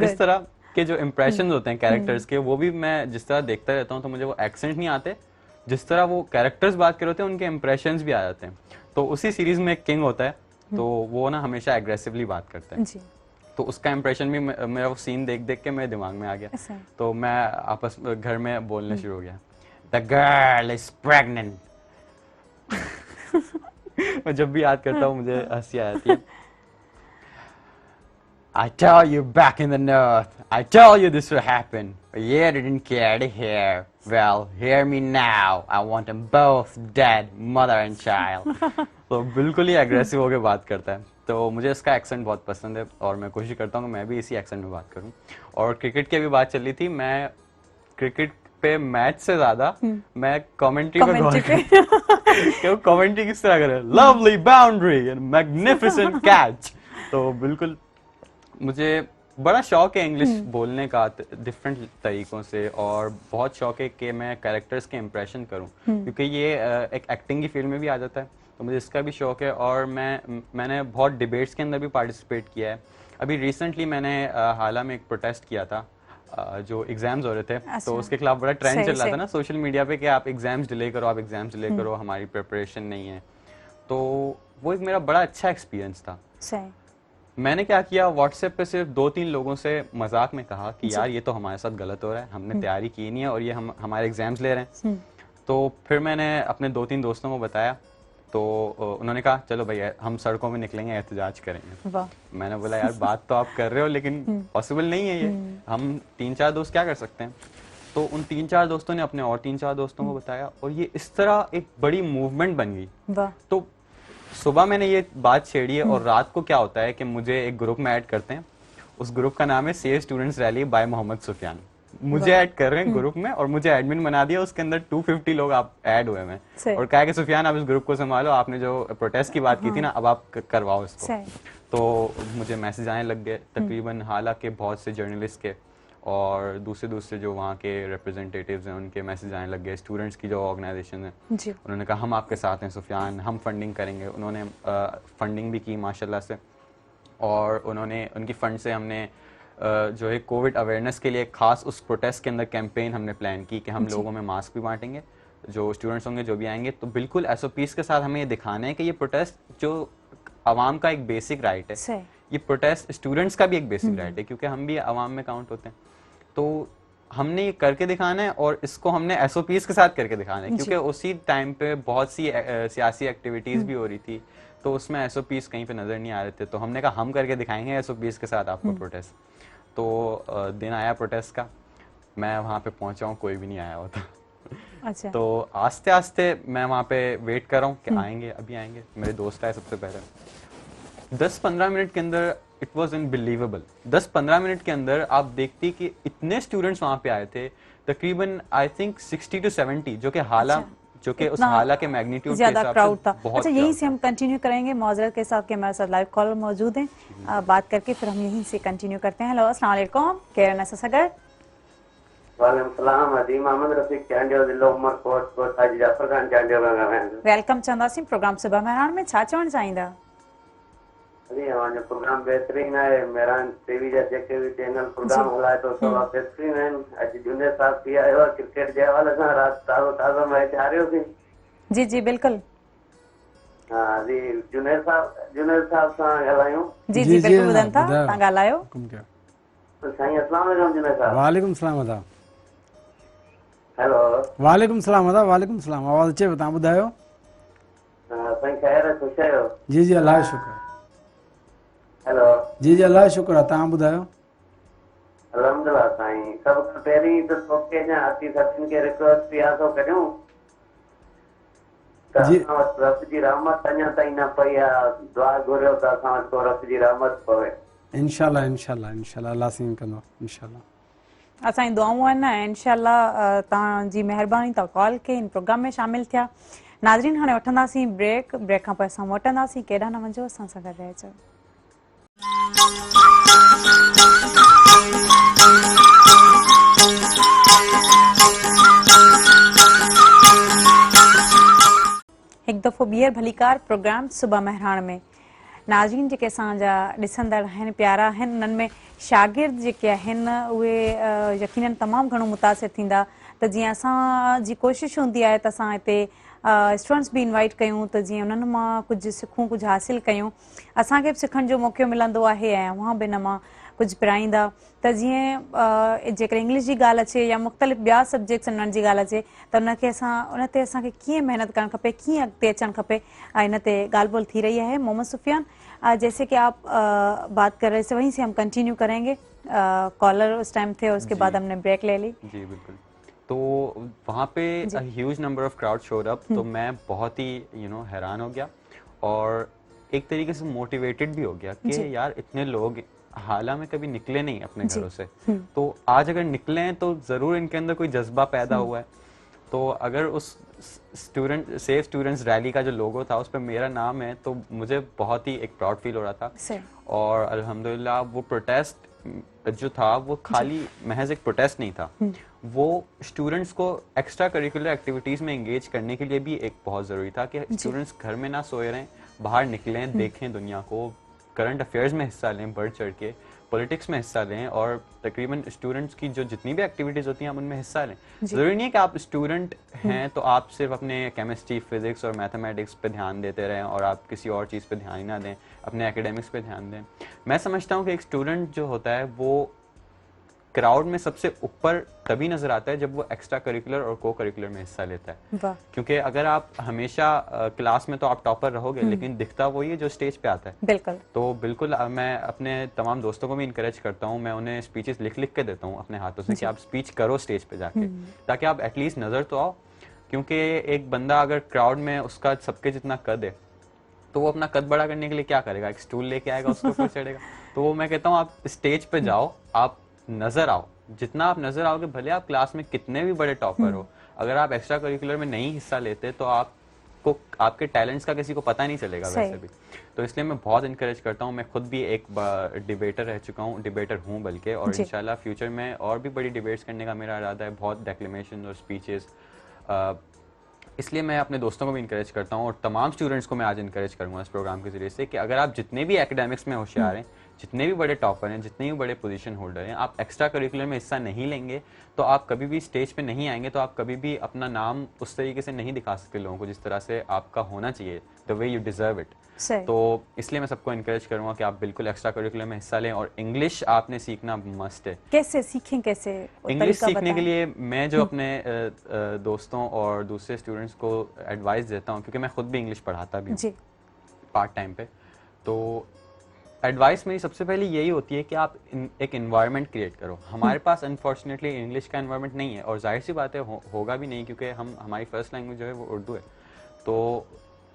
इस तरह के जो impressions होते हैं कैरेक्टर्स के, वो भी मैं जिस तरह देखता रहता हूँ, तो मुझे वो एक्सेंट नहीं आते, जिस तरह वो कैरेक्टर्स बात कर रहे होते हैं उनके impressions भी आ जाते हैं। तो उसी सीरीज में एक किंग होता है, तो वो ना हमेशा एग्रेसिवली बात करते हैं जी तो उसका इम्प्रेशन भी मेरा वो सीन देख देख के मेरे दिमाग में आ गया ऐसा है। तो मैं आपस घर में बोलने शुरू हो गया द गर्ल इज प्रेग्नेंट मैं जब भी याद करता हूँ मुझे हंसी आ जाती है I tell you back in the north, I tell you this will happen, but you didn't care to hear. Well, hear me now. I want them both dead, mother and child. तो बिल्कुल ही aggressive होकर बात करता है तो मुझे इसका accent बहुत पसंद है और मैं कोशिश करता हूँ कि मैं भी इसी एक्सेंट में बात करूँ और क्रिकेट की भी बात चल रही थी मैं क्रिकेट पे मैच से ज्यादा मैं कमेंट्री पे गौर कि वो कमेंट्री किस तरह करे lovely boundary and magnificent catch तो बिल्कुल मुझे बड़ा शौक है इंग्लिश बोलने का डिफरेंट तरीकों से और बहुत शौक है कि मैं कैरेक्टर्स के इम्प्रेशन करूं क्योंकि ये एक एक्टिंग की फील्ड में भी आ जाता है तो मुझे इसका भी शौक है और मैंने बहुत डिबेट्स के अंदर भी पार्टिसिपेट किया है अभी रिसेंटली मैंने हाल में एक प्रोटेस्ट किया था जो एग्जाम्स हो रहे थे तो उसके खिलाफ बड़ा ट्रेंड चल रहा था ना सोशल मीडिया पे कि आप एग्जाम्स डिले करो आप एग्जाम्स डिले करो हमारी प्रिपरेशन नहीं है तो वो एक मेरा बड़ा अच्छा एक्सपीरियंस था मैंने क्या किया व्हाट्सएप पे सिर्फ 2-3 लोगों से मजाक में कहा कि यार ये तो हमारे साथ गलत हो रहा है हमने तैयारी की नहीं है और ये हमारे एग्जाम्स ले रहे हैं तो फिर मैंने अपने 2-3 दोस्तों को बताया तो उन्होंने कहा चलो भैया हम सड़कों में निकलेंगे एहतजाज करेंगे मैंने बोला यार बात तो आप कर रहे हो लेकिन पॉसिबल नहीं है ये हम 3-4 दोस्त क्या कर सकते हैं तो उन 3-4 दोस्तों ने अपने और 3-4 दोस्तों को बताया और ये इस तरह एक बड़ी मूवमेंट बन गई तो सुबह मैंने ये बात छेड़ी है और रात को क्या होता है कि मुझे एक ग्रुप में ऐड करते हैं उस ग्रुप का नाम है safe students rally by Mohammad Sufiyan मुझे ऐड कर रहे हैं ग्रुप में और मुझे एडमिन बना दिया उसके अंदर 250 लोग आप ऐड हुए हैं और कहा कि सुफियान आप इस ग्रुप को संभालो आपने जो प्रोटेस्ट की बात की थी ना अब आप करवाओ इसको तो मुझे मैसेज आने लग गए तकरीबन हालांकि बहुत से जर्नलिस्ट के और दूसरे जो वहाँ के रिप्रेजेंटेटिव्स हैं उनके मैसेज आने लग गए स्टूडेंट्स की जो ऑर्गेनाइजेशन है उन्होंने कहा हम आपके साथ हैं सुफियान हम फंडिंग करेंगे उन्होंने फंडिंग भी की माशाल्लाह से और उन्होंने उनकी फंड से हमने जो है कोविड अवेयरनेस के लिए खास उस प्रोटेस्ट के अंदर कैंपेन हमने प्लान की कि हम लोगों में मास्क भी बांटेंगे जो स्टूडेंट्स होंगे जो भी आएंगे तो बिल्कुल SOPs के साथ हमें ये दिखाना है कि ये प्रोटेस्ट जो आवाम का एक बेसिक राइट है ये प्रोटेस्ट स्टूडेंट्स का भी एक बेसिक राइट है क्योंकि हम भी आवाम में काउंट होते हैं तो हमने ये करके दिखाना है और इसको हमने SOPs के साथ करके दिखाना है क्योंकि उसी टाइम पे बहुत सी सियासी एक्टिविटीज भी हो रही थी तो उसमें SOPs कहीं पे नजर नहीं आ रहे थे तो हमने कहा हम करके दिखाएंगे SOPs के साथ आपको प्रोटेस्ट तो दिन आया प्रोटेस्ट का मैं वहाँ पे पहुंचा हूँ कोई भी नहीं आया होता अच्छा। तो आस्ते आस्ते मैं वहाँ पे वेट कर रहा हूँ कि आएंगे अभी आएंगे मेरे दोस्त आए सबसे पहले 10-15 मिनट के अंदर इट वॉज अनबिलीवेबल 10-15 मिनट के अंदर आप देखती कि इतने स्टूडेंट्स वहाँ पे आए थे तकरीबन आई थिंक 60 to 70 जो कि हाला जो कि उस हाला के मैग्नीट्यूड के हिसाब से बहुत अच्छा यहीं से हम कंटिन्यू करेंगे मौजरत के साथ कि हमारे साथ लाइव कॉल मौजूद हैं बात करके फिर हम यहीं से कंटिन्यू करते हैं हेलो अस्सलाम वालेकुम केरन सगर वालेकुम सलाम अजीम अहमद रफीक चांडियो जिला उमरकोट को हाजी जाफर खान चांडियो का गावें वेलकम चंदासी प्रोग्राम सुबह मेहरान में छा चवण चाहींदा अरे हमारा प्रोग्राम बेहतरीन है मेहरान टीवी जैसे के भी चैनल प्रोग्राम हलाए तो सब बेहतरीन है आज जुने साहब थी आयो क्रिकेट जे वाला सा रात ताज़ा मैच आ रही थी जी जी बिल्कुल हां जी जुनेर साहब सा गलायो जी जी बिल्कुल बुधन था ता गलायो तो साईं अस्सलाम वालेकुम जुनेर साहब वालेकुम सलाम अदा हेलो वालेकुम सलाम अदा वालेकुम सलाम आवाज अचे बता बुधायो साईं खैर है खुश आयो जी जी अल्लाह शुक्र हेलो जी जी अल्लाह शुक्र ता बुधायो अल्हम्दुलिल्लाह साईं सब पहिरीं तो तोखे जा अती सभिनि खे रिक्वेस्ट पिया थो करियूं जी रब जी रहमत अञा ताईं न पई आहे दुआ घुरियो त असां वटि को रब जी रहमत पवे इंशाल्लाह इंशाल्लाह इंशाल्लाह अल्लाह सिंह कंदो इंशाल्लाह असांजी दुआऊं आहिनि इंशाल्लाह तव्हांजी महिरबानी तव्हां कॉल के इन प्रोग्राम में शामिल थिया नाज़रीन हाणे वठंदासीं ब्रेक खां पोइ असां मोटंदासीं केॾा न वञो असां सां गॾु रहिजो एक दफ़ो ॿीहर भलीकार प्रोग्राम सुबह मेहरान में नाज़रीन जेके असांजा ॾिसंदड़ आहिनि प्यारा आहिनि उन्हनि में शागिर्द जेके आहिनि उहे यकीनन तमामु घणो मुतासिर थींदा त जीअं असांजी कोशिशि हूंदी आहे त असां हिते स्टूडेंट्स भी इनवाइट कयूं त जीअं उन्हनि मां कुझु सिखूं, कुझु हासिलु कयूं, असांखे बि सिखण जो मौक़ो मिलंदो आहे ऐं उहा बि इन मां कुझु पिराईंदा। त जीअं जेकर इंग्लिश जी ॻाल्हि अचे या मुख़्तलिफ़ ॿिया सब्जेक्ट्स उन्हनि जी ॻाल्हि अचे त उन ते असांखे कीअं महिनत करणु खपे, कीअं अॻिते अचणु खपे, इन ते ॻाल्हि ॿोल थी रही है। मोहम्मद सुफियान, जैसे कि आप बात कर रहे थे वहीं से हम कंटिन्यू करेंगे, कॉलर उस टाइम थे और उसके बाद हमने ब्रेक ले ली। जी बिल्कुल। तो वहाँ पे huge number of crowd showed up, तो मैं बहुत ही हैरान हो गया और एक तरीके से मोटिवेटेड भी हो गया कि यार इतने लोग हाला में कभी निकले नहीं अपने घरों से, तो आज अगर निकले हैं तो जरूर इनके अंदर कोई जज्बा पैदा हुआ है। तो अगर उस सेफ स्टूडेंट्स रैली का जो लोगो था उस पर मेरा नाम है तो मुझे बहुत ही एक प्राउड फील हो रहा था। और अल्हम्दुलिल्लाह वो प्रोटेस्ट जो था वो खाली महज एक प्रोटेस्ट नहीं था, वो स्टूडेंट्स को एक्स्ट्रा करिकुलर एक्टिविटीज में एंगेज करने के लिए भी एक बहुत जरूरी था कि स्टूडेंट्स घर में ना सोए रहें, बाहर निकलें, देखें दुनिया को, करंट अफेयर्स में हिस्सा लें, बढ़ चढ़ के पॉलिटिक्स में हिस्सा लें और तकरीबन स्टूडेंट्स की जो जितनी भी एक्टिविटीज होती हैं आप उनमें हिस्सा लें। जरूरी नहीं है कि आप स्टूडेंट हैं तो आप सिर्फ अपने केमिस्ट्री, फिजिक्स और मैथमेटिक्स पे ध्यान देते रहें और आप किसी और चीज़ पे ध्यान ही ना दें, अपने एकेडमिक्स पे ध्यान दें। मैं समझता हूँ कि एक स्टूडेंट जो होता है वो क्राउड में सबसे ऊपर तभी नजर आता है जब वो एक्स्ट्रा करिकुलर और को करिकुलर में हिस्सा लेता है। क्योंकि अगर आप हमेशा क्लास में तो आप टॉपर रहोगे लेकिन दिखता वही है जो स्टेज पे आता है। बिल्कुल। तो बिल्कुल मैं अपने तमाम दोस्तों को भी इनकरेज करता हूँ, मैं उन्हें स्पीचेस लिख लिख के देता हूँ अपने हाथों से कि आप स्पीच करो स्टेज पे जाके, ताकि आप एटलीस्ट नजर तो आओ। क्योंकि एक बंदा अगर क्राउड में उसका सबके जितना कद है तो वो अपना कद बड़ा करने के लिए क्या करेगा, एक स्टूल लेके आएगा, उसके ऊपर चढ़ेगा। तो वो मैं कहता हूँ आप स्टेज पे जाओ, आप नजर आओ, जितना आप नजर आओगे, भले आप क्लास में कितने भी बड़े टॉपर हो, अगर आप एक्स्ट्रा करिकुलर में नहीं हिस्सा लेते तो आपको आपके टैलेंट्स का किसी को पता नहीं चलेगा वैसे भी। तो इसलिए मैं बहुत इनकरेज करता हूँ। मैं खुद भी एक डिबेटर रह चुका हूँ, डिबेटर हूँ बल्कि, और इंशाल्लाह फ्यूचर में और भी बड़ी डिबेट्स करने का मेरा इरादा है, बहुत डेक्लेमेशन और स्पीचेस। इसलिए मैं अपने दोस्तों को भी इनकरेज करता हूँ और तमाम स्टूडेंट्स को मैं आज इनकरेज करूँगा इस प्रोग्राम के जरिए से कि अगर आप जितने भी एकेडमिक्स में होशियार हैं, जितने भी बड़े टॉपर हैं, जितने भी बड़े पोजीशन होल्डर हैं, आप एक्स्ट्रा करिकुलर में हिस्सा नहीं लेंगे तो आप कभी भी स्टेज पे नहीं आएंगे, तो आप कभी भी अपना नाम उस तरीके से नहीं दिखा सकते लोगों को जिस तरह से आपका होना चाहिए, the way you deserve it. तो इसलिए मैं सबको इनकरेज करूंगा कि आप बिल्कुल एक्स्ट्रा करिकुलर में हिस्सा लें और इंग्लिश आपने सीखना मस्ट है। कैसे सीखें, कैसे इंग्लिश सीखने के लिए मैं जो अपने दोस्तों और दूसरे स्टूडेंट्स को एडवाइस देता हूँ, क्योंकि मैं खुद भी इंग्लिश पढ़ाता भी हूँ पार्ट टाइम पे, तो एडवाइस मेरी सबसे पहले यही होती है कि आप एक एनवायरनमेंट क्रिएट करो। हमारे पास अनफॉर्चुनेटली इंग्लिश का एनवायरनमेंट नहीं है और जाहिर सी बात है होगा भी नहीं, क्योंकि हमारी फर्स्ट लैंग्वेज जो है वो उर्दू है। तो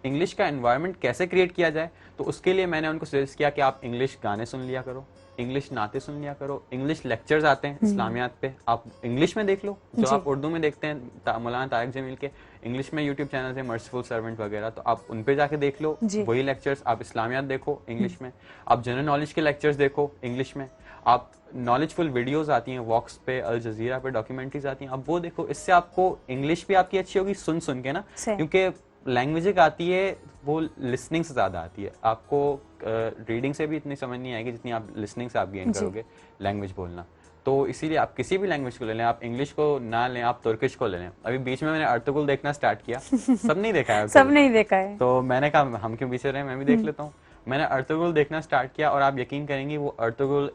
इंग्लिश का एनवायरनमेंट कैसे क्रिएट किया जाए, तो उसके लिए मैंने उनको सजेस्ट किया कि आप इंग्लिश गाने सुन लिया करो, इंग्लिश नाते सुन लिया करो, इंग्लिश लेक्चर्स आते हैं इस्लामियात पे, आप इंग्लिश में देख लो, जो आप उर्दू में देखते हैं मौलाना तारिक जमील के इंग्लिश में यूट्यूब चैनल है, मर्सीफुल सर्वेंट वगैरह, तो आप उन पे जाके देख लो वही लेक्चर्स। आप इस्लामियात देखो इंग्लिश में, आप जनरल नॉलेज के लेक्चर्स देखो इंग्लिश में, आप नॉलेजफुल वीडियोस आती हैं वॉक्स पे, अल जजीरा पे डॉक्यूमेंट्रीज आती हैं, आप वो देखो। इससे आपको इंग्लिश भी आपकी अच्छी होगी सुन सुन के ना, क्योंकि लैंग्वेज आती है वो लिसनिंग से ज़्यादा आती है। आपको रीडिंग से भी इतनी समझ नहीं आएगी जितनी आप लिसनिंग से आप गेन करोगे लैंग्वेज बोलना। तो इसीलिए आप किसी भी लैंग्वेज को ले लें, आप इंग्लिश को ना लें, आप तुर्किश को ले लें। अभी बीच में मैंने अर्तुगरुल देखना स्टार्ट किया, सब नहीं देखा है सब नहीं देखा है, तो मैंने कहा हम क्यों पीछे रहे, मैं भी देख लेता हूँ। मैंने अर्तुगरुल देखना स्टार्ट किया और आप यकीन करेंगी वो अर्तुगरुल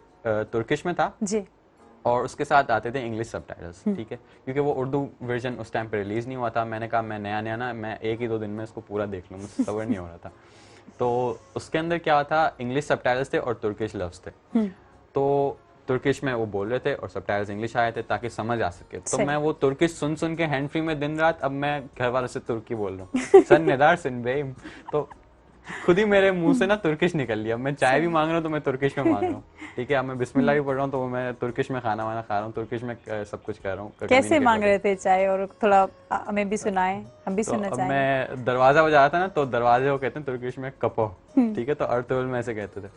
तुर्किश में था जी, और उसके साथ आते थे इंग्लिश सबटाइटल्स, ठीक है, क्योंकि वो उर्दू वर्जन उस टाइम पे रिलीज नहीं हुआ था। मैंने कहा मैं नया ना मैं 1 ही 2 दिन में इसको पूरा देख लूँ, मुझसे सबर नहीं हो रहा था। तो उसके अंदर क्या था, इंग्लिश सबटाइटल्स थे और तुर्किश लफ्ज थे। तो तुर्किश में वो बोल रहे थे और सबटाइटल्स इंग्लिश आए थे ताकि समझ आ सके। तो मैं वो तुर्किश सुन सुन के हैंड फ्री में दिन रात, अब मैं घर वालों से तुर्की बोल रहा हूँ, सन नेदार सिन बेम, तो खुद ही मेरे मुंह से ना तुर्किश निकल लिया। मैं चाय भी मांग रहा हूँ तो मैं तुर्किश में मांग रहा हूँ, ठीक है। अब मैं बिस्मिल्लाह भी पढ़ रहा हूँ तो मैं तुर्किश में खाना वाना खा रहा हूँ, तुर्किश में सब कुछ कर रहा हूँ। कैसे मांग रहे थे चाय, और थोड़ा हमें भी सुनाएं, हम भी सुनना चाहेंगे। मैं दरवाजा बजा रहा था ना, तो दरवाजे को कहते हैं तुर्किश में कपो, ठीक है, तो अर्तुगरुल में ऐसे कहते थे।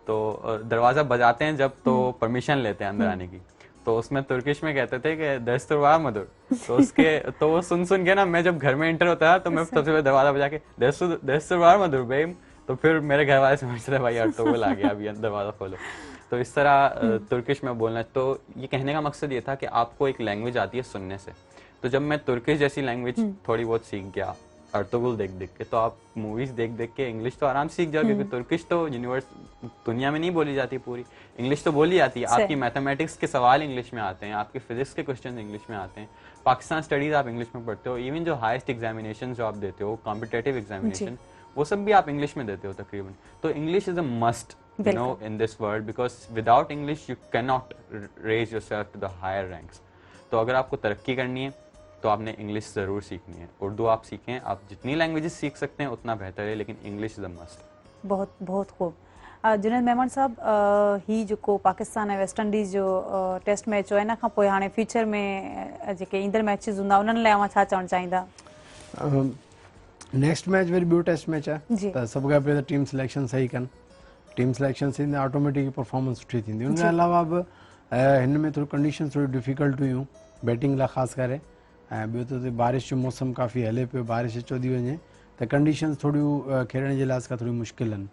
तो दरवाजा बजाते हैं जब, तो परमिशन लेते हैं अंदर आने की, तो उसमें तुर्किश में कहते थे कि दस्तरवार मधुर। तो उसके तो वो सुन सुन के ना, मैं जब घर में एंटर होता था तो मैं सबसे पहले दरवाजा बजा के दस्तरवार मधुर बेम, तो फिर मेरे घर वाले समझते थे भाई अर्तुगरुल आ गया, अभी दरवाजा खोलो। तो इस तरह तुर्किश में बोलना। तो ये कहने का मकसद ये था कि आपको एक लैंग्वेज आती है सुनने से। तो जब मैं तुर्किश जैसी लैंग्वेज थोड़ी बहुत सीख गया, अर्तुगरुल देख देख के, तो आप मूवीज देख देख के इंग्लिश तो आराम से सीख जाओ, क्योंकि तुर्किश तो यूनिवर्स दुनिया में नहीं बोली जाती पूरी, इंग्लिश तो बोली जाती है। आपकी मैथमेटिक्स के सवाल इंग्लिश में आते हैं, आपके फिजिक्स के क्वेश्चन इंग्लिश में आते हैं, पाकिस्तान स्टडीज आप इंग्लिश में पढ़ते हो, इवन जो हाईएस्ट एग्जामिनेशन जो आप देते हो कॉम्पिटेटिव एग्जामिनेशन, वो सब भी आप इंग्लिश में देते हो तकरीबन। तो English is a must you know in this world, because without English you cannot raise yourself to the higher ranks. तो अगर आपको तरक्की करनी है तो आपने इंग्लिश ज़रूर सीखनी है। उर्दू आप सीखें, आप जितनी लैंग्वेजेस सीख सकते हैं उतना बेहतर है, लेकिन इंग्लिश इज़ अ मस्ट। बहुत बहुत खूब। जुनैद मेमन साहब, ही जो पाकिस्तान ऐं वेस्ट इंडीज़ जो टेस्ट मैच हो, इन खां पोइ हाणे फ्यूचर में जेके ईंदड़ मैचिस हूंदा उन्हनि लाइ छा चवणु चाहींदा? नेक्स्ट मैच वरी ॿियो टेस्ट मैच आहे, त सभु खां पहिरीं त टीम सिलेक्शन सही कनि, टीम सिलेक्शन थींदी ऑटोमेटिक परफॉर्मेंस सुठी थींदी। उनके अलावा बि हिन में थोड़ी कंडीशन थोड़ी डिफिकल्ट हुयूं बैटिंग लाइ ख़ासि करे, ऐं ॿियो त बारिश जो मौसम काफ़ी हले पियो, बारिश अचो थी वञे त कंडीशंस थोड़ियूं खेॾण जे लिहाज़ खां थोड़ी मुश्किल आहिनि,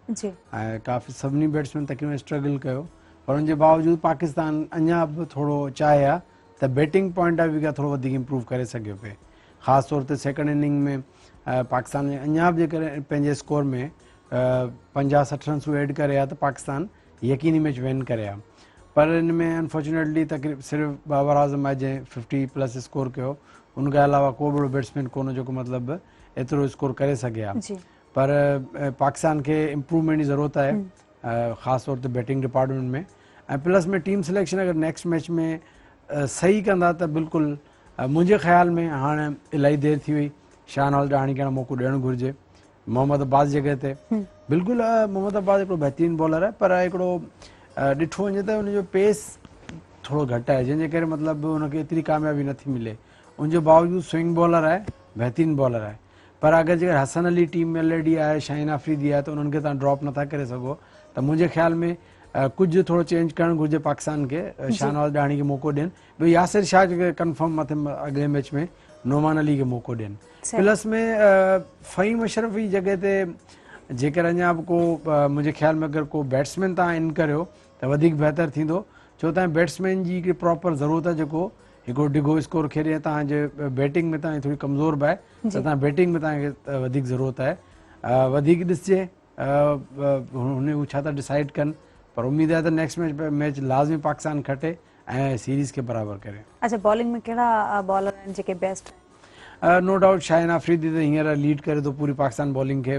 ऐं काफ़ी सभिनी बैट्समैन तक़रीबन स्ट्रगल कयो, पर उनजे बावजूदि पाकिस्तान अञा बि थोरो चाहे आहे त बैटिंग पॉइंट ऑफ व्यू खां थोरो वधीक इम्प्रूव करे सघियो पिए। ख़ासि तौर ते सेकेंड इनिंग में पाकिस्तान ने अञा बि जेकॾहिं पंहिंजे स्कोर में 50-60 रन ऐड करे आहे त पाकिस्तान यकीनी मैच विन करे आहे, पर इन में अनफॉर्चुनेटली तकरीब सिर्फ़ु बाबर आज़म आहे जंहिं 50+ स्कोर कयो, उनखे अलावा को बि बैट्समैन कोन जेको मतिलबु एतिरो स्कोर करे सघे आहे। पर पाकिस्तान खे इम्प्रूवमेंट जी ज़रूरत आहे, ख़ासि तौर ते बैटिंग डिपार्टमेंट में, ऐं प्लस में टीम सिलेक्शन अगरि नेक्स्ट मैच में सही कंदा त बिल्कुलु मुंहिंजे ख़्याल में हाणे इलाही देरि थी वई, शाहनवाज़ ॾाणी खे मौक़ो ॾियणु घुरिजे। मोहम्मद अब्बास जगह ते बिल्कुलु मोहम्मद अब्बास हिकिड़ो बहितरीनु बॉलर आहे, पर हिकिड़ो ॾिठो वञे त हुनजो पेस थोरो घटि आहे, जंहिंजे करे मतिलबु हुनखे एतिरी कामयाबी नथी मिले। उनजे बावजूदि स्विंग बॉलर आहे, बहितरीनु बॉलर आहे, पर अगरि जेकर हसन अली टीम में ऑलरेडी आहे, शाहीन आफरीदी आहे, त उन्हनि खे तव्हां ड्रॉप नथा करे सघो। त मुंहिंजे ख़्याल में कुझु थोरो चेंज करणु घुरिजे पाकिस्तान खे, शाहनवाज़ ॾाणी खे मौक़ो ॾियनि, ॿियो यासिर शाह जेके कंफर्म मथे अॻिले मैच में नोमान अली खे मौक़ो ॾियनि। प्लस में फ़हीम अशरफ जी जॻह ते जेकर अञा बि को मुंहिंजे ख़्याल में अगरि को बैट्समैन तव्हां इन करियो त वधीक बहितर थींदो, छो तव्हां बैट्समैन जी हिकिड़ी प्रॉपर ज़रूरत आहे जेको हिकिड़ो डिघो स्कोर खेॾे। तव्हांजे बैटिंग में तव्हांजी थोरी कमज़ोर बि आहे, त तव्हां बैटिंग में तव्हांखे वधीक ज़रूरत आहे, वधीक ॾिसजे हुन हू छा था डिसाइड कनि, पर उमेद आहे त नेक्स्ट मैच लाज़मी पाकिस्तान खटे ऐं सीरीज़ खे बराबरि करे। अच्छा, बॉलिंग में कहिड़ा बॉलर आहिनि जेके best? No doubt Shaheen Afridi त हींअर लीड करे थो पूरी पाकिस्तान बॉलिंग खे,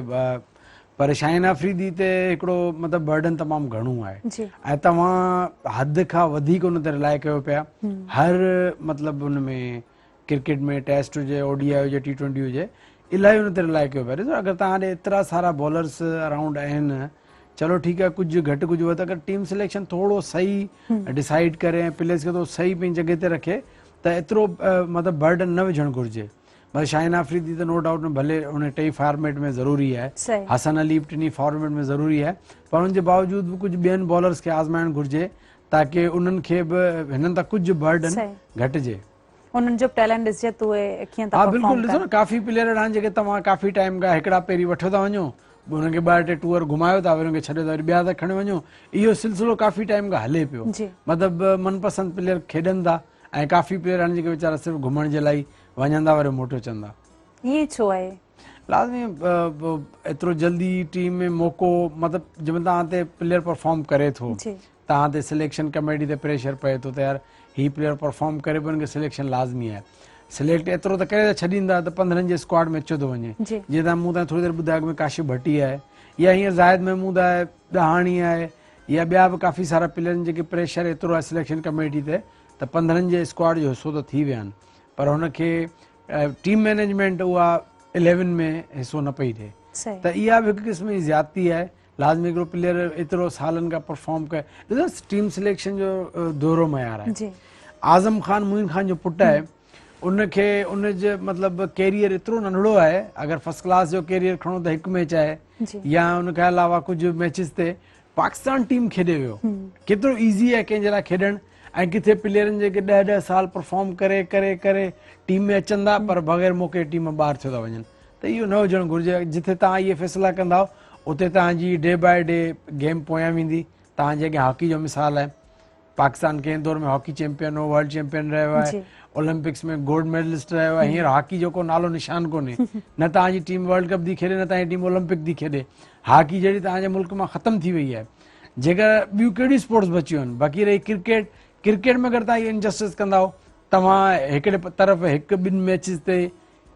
पर शाहीन आफरीदी ते हिकिड़ो मतिलबु बर्डन तमामु घणो आहे, ऐं तव्हां हद खां वधीक उन ते रिलाए कयो पिया। हर मतिलबु उन में क्रिकेट में टेस्ट हुजे, ODI हुजे, T20 हुजे, इलाही उन ते रिलाए कयो पिया। ॾिसो अगरि तव्हां ॾे एतिरा सारा बॉलर्स अराउंड आहिनि, चलो ठीकु आहे, कुझु घटि कुझु वधि, अगरि टीम सिलेक्शन थोरो सही डिसाइड करे ऐं प्लेयर्स खे थोरो सही पंहिंजी जॻह ते रखे त एतिरो मतिलबु बर्डन न विझणु घुरिजे। बस शाहीन आफरीदी त नो डाउट में भले उन टई फॉर्मेट में ज़रूरी आहे, हसन अली बि टिनी फॉर्मेट में ज़रूरी आहे, पर उनजे बावजूदि बि कुझु ॿियनि बॉलर्स खे आज़माइणु घुरिजे ताकी उन्हनि खे बि हिननि तां कुझु बर्डन घटिजे। उन्हनि जो टैलेंट ॾिसजे त उहे कीअं था हा बिल्कुलु, ॾिसो न काफ़ी प्लेयर आहिनि जेके तव्हां काफ़ी टाइम खां हिकिड़ा पहिरीं वठो था वञो, उनखे 2-3 टूर घुमायो था, वरी उनखे छॾियो था, वरी ॿिया था खणी वञो, इहो सिलसिलो काफ़ी टाइम खां हले पियो। मतिलबु मनपसंदि प्लेयर खेॾनि था, ऐं काफ़ी प्लेयर आहिनि जेके वीचारा सिर्फ़ु घुमण जे लाइ वञंदा वरी मोटो चवंदा। ईअं छो आहे? लाज़मी एतिरो जल्दी टीम में मौक़ो, मतिलबु जंहिंमें तव्हां ते प्लेयर परफॉर्म करे थो, तव्हां ते सिलेक्शन कमेटी ते प्रेशर पए थो त यार हीउ प्लेयर परफॉर्म करे पियो, हुनखे सिलेक्शन लाज़मी आहे। सिलेक्ट एतिरो त करे त छॾींदा त 15 जे स्क्वाड में अचो थो वञे, जीअं तव्हां मूं तां थोरी देरि ॿुधायो में काशिफ भट्टी आहे, या हींअर ज़ाहिद महमूद आहे, ॾहाणी आहे, या ॿिया बि काफ़ी सारा प्लेयर आहिनि जेके प्रेशर एतिरो आहे सिलेक्शन कमेटी ते त 15 जे स्क्वाड जो हिसो त थी विया आहिनि, पर हुनखे टीम मैनेजमेंट उहा 11 में हिसो न पई थिए, त इहा बि हिकु क़िस्म जी ज़्यादती आहे। लाज़मी हिकिड़ो प्लेयर एतिरो सालनि खां परफॉर्म करे, ॾिसो टीम सिलेक्शन जो दोहरो मयार आहे। आज़म ख़ान मुइन ख़ान जो पुटु आहे, उनखे उनजे मतिलबु कैरियर एतिरो नंढड़ो आहे, अगरि फर्स्ट क्लास जो कैरियर खणो त हिकु मैच आहे, या उनखे अलावा कुझु मैचिस ते पाकिस्तान टीम खेॾे वियो, केतिरो ईज़ी आहे कंहिंजे लाइ खेॾणु, ऐं किथे प्लेयरनि जेके 10-10 साल परफॉर्म करे करे करे टीम में अचनि था, पर बग़ैर मौक़े टीम मां ॿाहिरि थियो था वञनि, त इहो न हुजणु घुरिजे। जिथे तव्हां इहे फ़ैसिला कंदा उते तव्हांजी डे बाय डे गेम पोयां वेंदी। तव्हांजे अॻियां हॉकी जो मिसाल आहे, पाकिस्तान कंहिं दौर में हॉकी चैंपियन हो, वर्ल्ड चैंपियन रहियो आहे, ओलंपिक्स में गोल्ड मेडलिस्ट रहियो आहे। हींअर हॉकी जो को नालो निशान कोन्हे, न तव्हांजी टीम वर्ल्ड कप थी खेॾे, न तव्हांजी टीम ओलंपिक थी खेॾे। हॉकी जहिड़ी तव्हांजे मुल्क मां ख़तम थी वई आहे। जेकर ॿियूं कहिड़ियूं स्पोर्ट्स बचियूं आहिनि, बाक़ी रही क्रिकेट, क्रिकेट में अगरि तव्हां इनजस्टिस कंदा तव्हां हिकिड़े तरफ़ हिकु ॿिनि मैचिस ते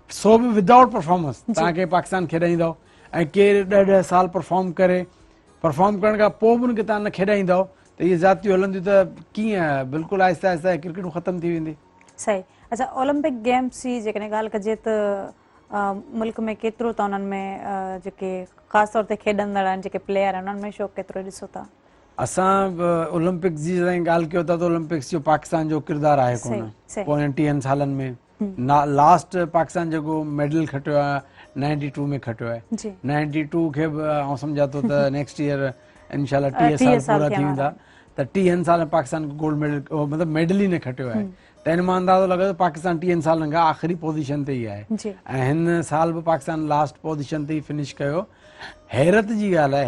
सो बि विदाउट परफॉर्मेंस तव्हांखे पाकिस्तान खेॾाईंदव, ऐं केरु 10-10 साल परफॉर्म करण खां पोइ बि उनखे तव्हां न खेॾाईंदव त इहे ज़ातियूं हलंदियूं त कीअं बिल्कुलु आहिस्ते आहिस्ते क्रिकेट ख़तम थी वेंदी। सही। अच्छा, ओलंपिक गेम्स जी जेकॾहिं ॻाल्हि कजे त मुल्क में केतिरो त उन्हनि में जेके ख़ासि तौर ते खेॾंदड़ आहिनि, जेके प्लेयर आहिनि, उन्हनि में शौक़ु केतिरो ॾिसो था? असां ओलंपिक्स जी जॾहिं ॻाल्हि कयो था त ओलंपिक्स जो पाकिस्तान जो किरदारु आहे कोन पोइ 30 सालनि में। लास्ट पाकिस्तान जेको मेडल खटियो आहे 92 में खटियो आहे। 92 खे बि आउं सम्झा थो त नेक्स्ट ईयर इनशाला 30 साल पूरा थी वेंदा त 30 साल में पाकिस्तान गोल्ड मेडल मतिलबु मेडल ई न खटियो आहे। त हिन मां अंदाज़ो लॻे थो पाकिस्तान 30 सालनि खां आख़िरी पोज़ीशन ते ई आहे, ऐं हिन साल बि पाकिस्तान लास्ट पोज़ीशन ते ई फिनिश कयो। हैरत जी ॻाल्हि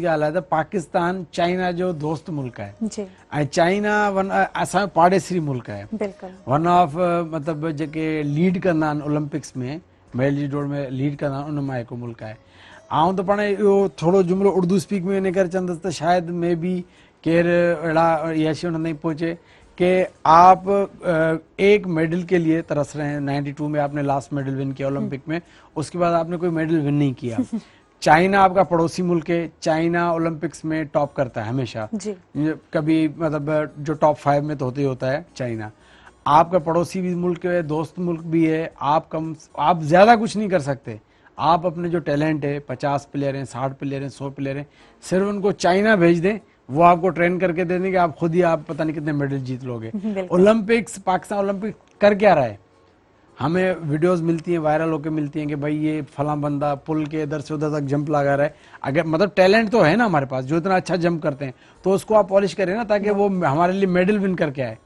आहे त पाकिस्तान चाइना जो दोस्त मुल्क आहे, ऐं चाइना असांजो पाड़ेसरी मुल्क आहे। वन ऑफ मतिलबु जेके लीड कंदा आहिनि ओलंपिक्स में, मेडल जी डोड़ में लीड कंदा आहिनि, उन मां हिकु मुल्क आहे। आउं त पाण इहो थोरो जुमिलो उर्दू स्पीक में इन करे चवंदुसि त शायदि मे बी केरु अहिड़ा इहा शइ हुन ताईं पहुचे कि आप एक मेडल के लिए तरस रहे हैं। 92 में आपने लास्ट मेडल विन किया ओलंपिक में, उसके बाद आपने कोई मेडल विन नहीं किया। चाइना आपका पड़ोसी मुल्क है, चाइना ओलंपिक्स में टॉप करता है हमेशा, कभी मतलब जो टॉप 5 में तो होते ही होता है चाइना। आपका पड़ोसी भी मुल्क है, दोस्त मुल्क भी है, आप ज्यादा कुछ नहीं कर सकते। आप अपने जो टैलेंट है, 50 प्लेयर हैं, 60 प्लेयर हैं, 100 प्लेयर हैं, सिर्फ उनको चाइना भेज दें, वो आपको ट्रेन करके दे देंगे, आप खुद ही आप पता नहीं कितने मेडल जीत लोगे। ओलंपिक्स, पाकिस्तान ओलंपिक कर क्या रहा है? हमें वीडियोस मिलती हैं, वायरल होकर मिलती हैं कि भाई ये फलां बंदा पुल के इधर से उधर तक जंप लगा रहा है। अगर मतलब टैलेंट तो है ना हमारे पास, जो इतना अच्छा जंप करते हैं, तो उसको आप पॉलिश करें ना, ताकि वो हमारे लिए मेडल विन करके आए।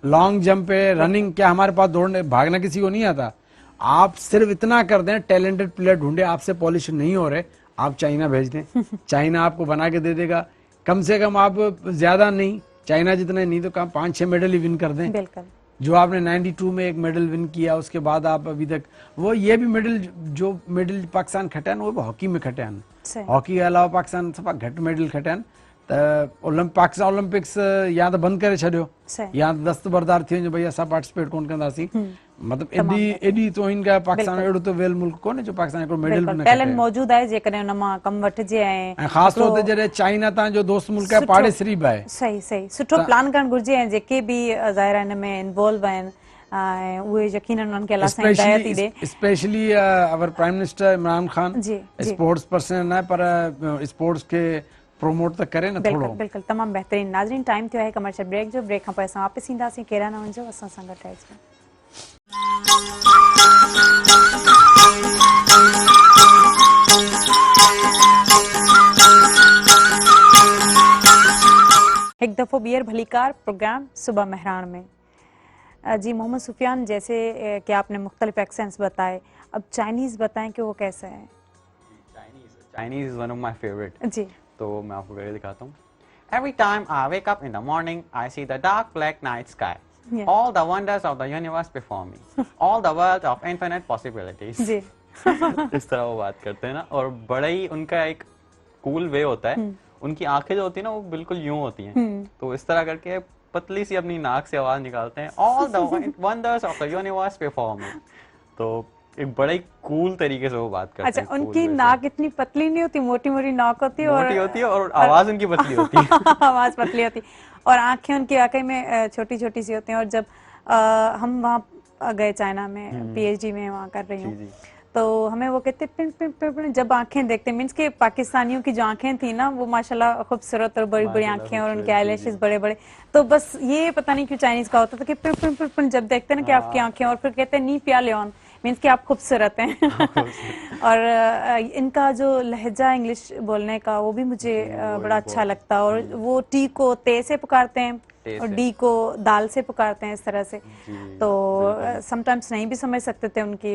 लॉन्ग जंप है, रनिंग, क्या हमारे पास दौड़ने भागना किसी को नहीं आता। आप सिर्फ इतना कर दें, टैलेंटेड प्लेयर ढूंढे, आपसे पॉलिश नहीं हो रहे, आप चाइना भेज दें, चाइना आपको बना के दे देगा। कम से कम आप ज्यादा नहीं, चाइना जितना नहीं तो कम 5-6 मेडल ही विन कर दें। जो आपने 92 में एक मेडल विन किया, उसके बाद आप अभी तक वो ये भी मेडल, जो मेडल पाकिस्तान खटिया वो भी हॉकी में खटिया। हॉकी के अलावा पाकिस्तान सफ़ा घटि मेडल खटिया। त पाकिस्तान ओलंपिक्स या तो बंद करे छॾियो, या दस्तबरदार थी वञो, भई असां पार्टिसिपेट कोन कंदासीं। मतलब एडी तो इनका पाकिस्तान एडो तो वेल मुल्क कोने जो पाकिस्तान को मेडल बने टैलेंट मौजूद है, जेकने उन मां कम वठजे ऐं खास तौर ते जडे चाइना ता जो दोस्त मुल्क है, पाड़ेसरी बि आहे। सही सुठो प्लान करण घुर्जे, ऐं जेके भी ज़ाहिर इन में इन्वॉल्व आहिनि ऐं उहे यकीनन उन्हनि खे अल्लाह सां हिदायत ई ॾे। Specially our prime minister Imran Khan sports person है, पर स्पोर्ट्स के प्रोमोट त करे न थोड़ो। बिल्कुल तमाम बेहतरीन। नाज़रीन, टाइम थियो आहे कमर्शियल ब्रेक जो। ब्रेक खां पोइ असां वापस ईंदासीं। केरा न वञो, असां सां गॾु रहिजो। एक दफ़ो बियर भलीकार प्रोग्राम सुबह मेहरान में। जी मोहम्मद सुफियान, जैसे कि आपने मुख्तलिफ एक्सेंट्स बताए, अब चाइनीज़ बताएं कि वो कैसा है? Chinese is one of my favourite जी, तो मैं आपको करके दिखाता हूँ। Every time I wake up in the morning, I see the dark black night sky. All the wonders of the universe before me. All the world of infinite possibilities. जी। इस तरह वो बात करते हैं ना, और बड़ा ही उनका एक कूल वे होता है। उनकी आंखें जो होती है ना, वो बिल्कुल यूं होती हैं, तो इस तरह करके पतली सी अपनी नाक से आवाज निकालते हैं, All the wonders of the universe before me. तो एक बड़ा ही कूल तरीके से वो बात करते हैं। अच्छा, उनकी नाक इतनी पतली नहीं होती, मोटी मोटी नाक होती है, और आवाज उनकी पतली होती है। आवाज पतली होती, और आंखें उनकी वाकई में छोटी छोटी सी होती हैं। और जब हम वहाँ गए चाइना में, PhD में वहाँ कर रही हूँ, तो हमें वो कहते पिन जब आंखें देखते, मीन्स के पाकिस्तानियों की जो आंखें थी ना, वो माशाल्लाह खूबसूरत और बड़ी बड़ी आंखें, और उनके आईलैशेस बड़े बड़े। तो बस ये पता नहीं क्यों चाइनीज का होता था कि पिन जब देखते ना कि आपकी आंखें, और फिर कहते नी प्या लेन, मीन्स कि आप खूबसूरत हैं। और इनका जो लहजा इंग्लिश बोलने का, वो भी मुझे बड़ा अच्छा लगता है। और वो टी को ते से पुकारते हैं, और डी को दाल से पुकारते हैं इस तरह से। तो समटाइम्स नहीं भी समझ सकते थे उनकी